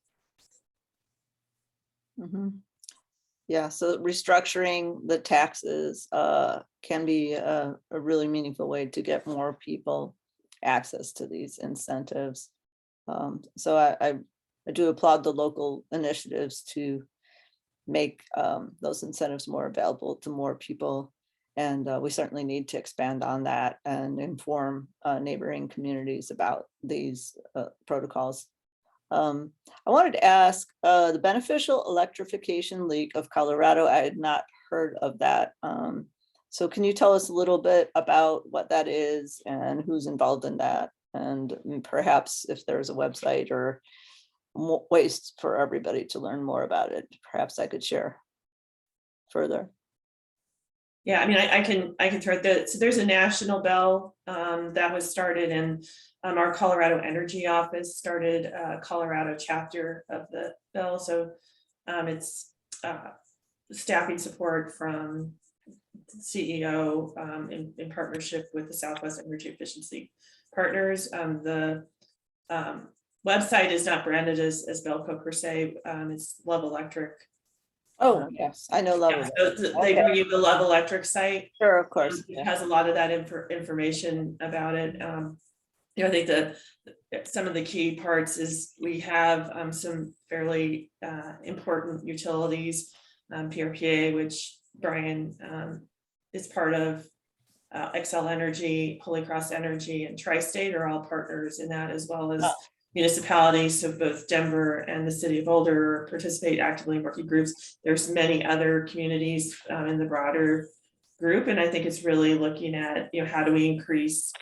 Yeah, so restructuring the taxes can be a really meaningful way to get more people access to these incentives. So I do applaud the local initiatives to make those incentives more available to more people. And we certainly need to expand on that and inform neighboring communities about these protocols. I wanted to ask the Beneficial Electrification League of Colorado. I had not heard of that. So can you tell us a little bit about what that is and who's involved in that? And perhaps if there's a website or ways for everybody to learn more about it, perhaps I could share further. Yeah, I mean, I can throw it. So there's a national bell that was started, and our Colorado Energy Office started a Colorado chapter of the bell. So it's staffing support from the CEO in partnership with the Southwest Energy Efficiency Partners. The website is not branded as Belco per se. It's Love Electric. Oh, yes, I know Love. Yeah, so they bring you the Love Electric site. Sure, of course. It has a lot of that information about it. I think some of the key parts is we have some fairly important utilities, PRPA, which Brian is part of, Xcel Energy, Holy Cross Energy, and Tri-State are all partners in that, as well as municipalities. So both Denver and the City of Boulder participate actively in working groups. There's many other communities in the broader group, and I think it's really looking at, how do we increase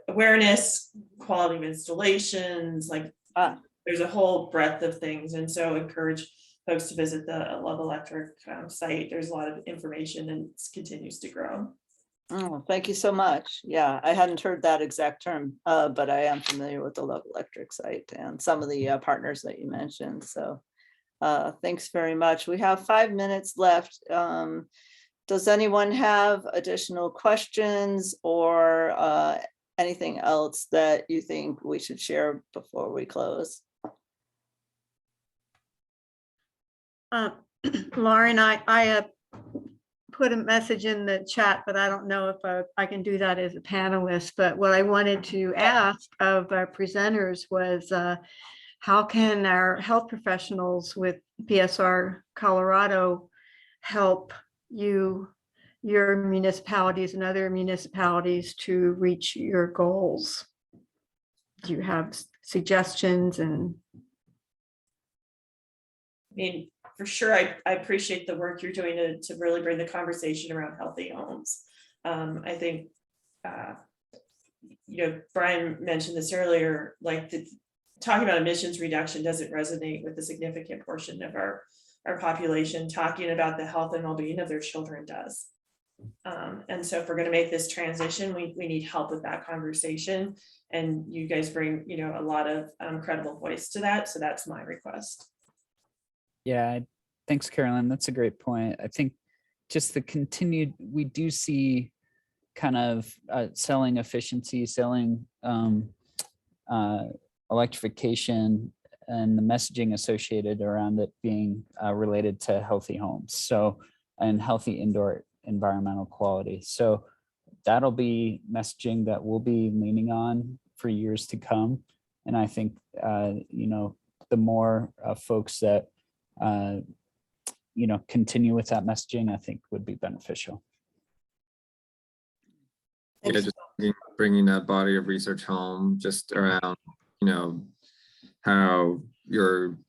awareness, quality of installations, like there's a whole breadth of things. And so encourage folks to visit the Love Electric site. There's a lot of information and it continues to grow. Oh, thank you so much. Yeah, I hadn't heard that exact term, but I am familiar with the Love Electric site and some of the partners that you mentioned. So thanks very much. We have 5 minutes left. Does anyone have additional questions or anything else that you think we should share before we close? Lauren, I put a message in the chat, but I don't know if I can do that as a panelist. But what I wanted to ask of our presenters was how can our health professionals with PSR Colorado help your municipalities and other municipalities to reach your goals? Do you have suggestions? And I mean, for sure, I appreciate the work you're doing to really bring the conversation around healthy homes. I think, Brian mentioned this earlier, like talking about emissions reduction doesn't resonate with a significant portion of our population. Talking about the health and well-being of their children does. And so if we're going to make this transition, we need help with that conversation. And you guys bring, a lot of credible voice to that. So that's my request. Yeah, thanks, Carolyn. That's a great point. I think just the continued, we do see kind of selling efficiency, selling electrification, and the messaging associated around it being related to healthy homes. So, and healthy indoor environmental quality. So that'll be messaging that we'll be leaning on for years to come. And I think, the more folks that continue with that messaging, I think would be beneficial. Yeah, just bringing that body of research home, just around, how your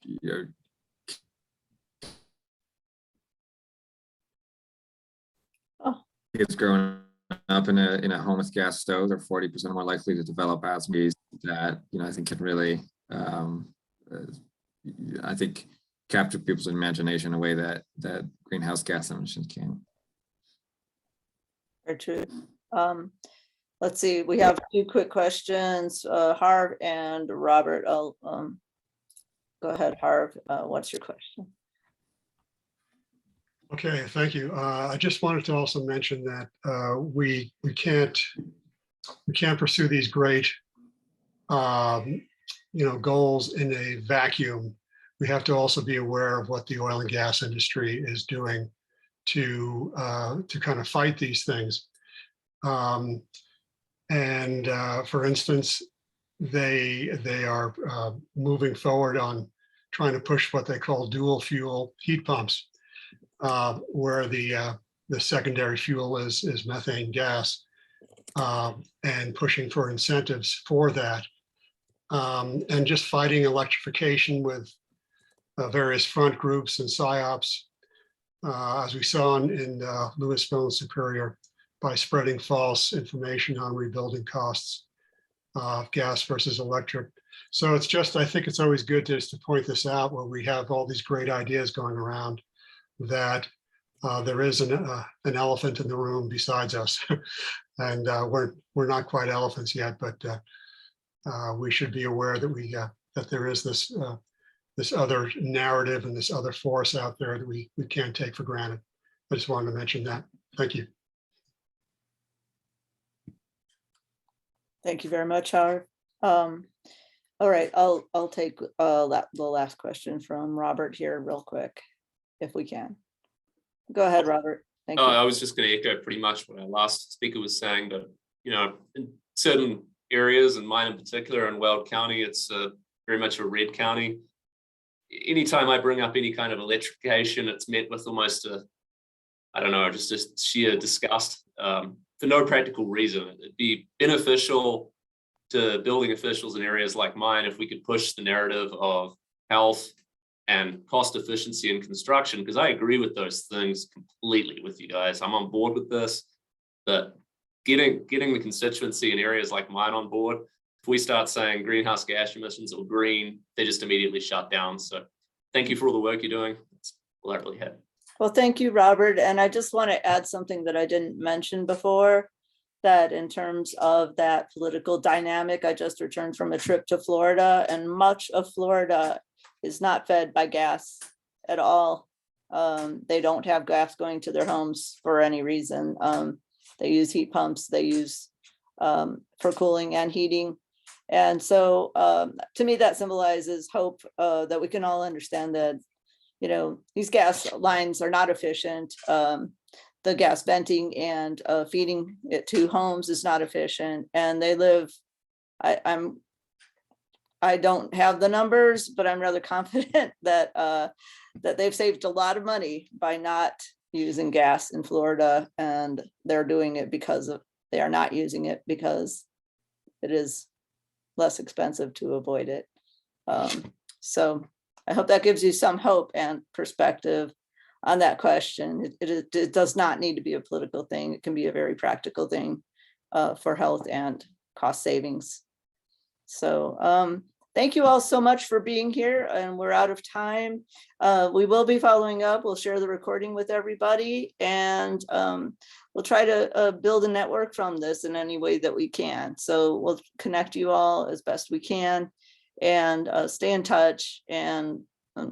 kids growing up in a home with gas stoves are 40% more likely to develop asthma. That I think can really, I think, capture people's imagination in a way that greenhouse gas emissions can. Very true. Let's see, we have 2 quick questions. Harv and Robert, I'll go ahead, Harv. What's your question? Okay, thank you. I just wanted to also mention that we can't pursue these great goals in a vacuum. We have to also be aware of what the oil and gas industry is doing to kind of fight these things. For instance, they are moving forward on trying to push what they call dual fuel heat pumps, where the secondary fuel is methane gas, and pushing for incentives for that, and just fighting electrification with various front groups and psyops, as we saw in Louisville and Superior, by spreading false information on rebuilding costs of gas versus electric. So it's just, I think it's always good just to point this out, where we have all these great ideas going around, that there is an elephant in the room besides us. And we're not quite elephants yet, but we should be aware that that there is this other narrative and this other force out there that we can't take for granted. I just wanted to mention that. Thank you. Thank you very much, Howard. All right, I'll take the last question from Robert here real quick, if we can. Go ahead, Robert. Thank you. I was just going to echo pretty much what our last speaker was saying, but in certain areas, and mine in particular in Weld County, it's very much a red county. Anytime I bring up any kind of electrification, it's met with almost I don't know, just a sheer disgust for no practical reason. It'd be beneficial to building officials in areas like mine if we could push the narrative of health and cost efficiency in construction, because I agree with those things completely with you guys. I'm on board with this, that getting the constituency in areas like mine on board, if we start saying greenhouse gas emissions or green, they just immediately shut down. So thank you for all the work you're doing. That's all I really had. Well, thank you, Robert. And I just want to add something that I didn't mention before, that in terms of that political dynamic, I just returned from a trip to Florida, and much of Florida is not fed by gas at all. They don't have gas going to their homes for any reason. They use heat pumps, they use for cooling and heating. And so to me, that symbolizes hope that we can all understand that, you know, these gas lines are not efficient. The gas venting and feeding it to homes is not efficient, and they live, I don't have the numbers, but I'm rather confident that that they've saved a lot of money by not using gas in Florida, and they're doing it because they are not using it because it is less expensive to avoid it. So I hope that gives you some hope and perspective on that question. It does not need to be a political thing. It can be a very practical thing for health and cost savings. So thank you all so much for being here, and we're out of time. We will be following up. We'll share the recording with everybody, and we'll try to build a network from this in any way that we can. So we'll connect you all as best we can, and stay in touch and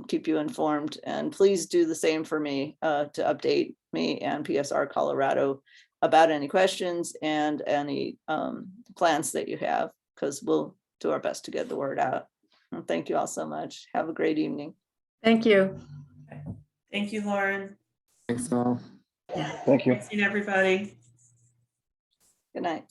keep you informed. And please do the same for me to update me and PSR Colorado about any questions and any plans that you have, because we'll do our best to get the word out. And thank you all so much. Have a great evening. Thank you. Thank you, Lauren. Thanks all. Thank you. Thanks, everybody. Good night.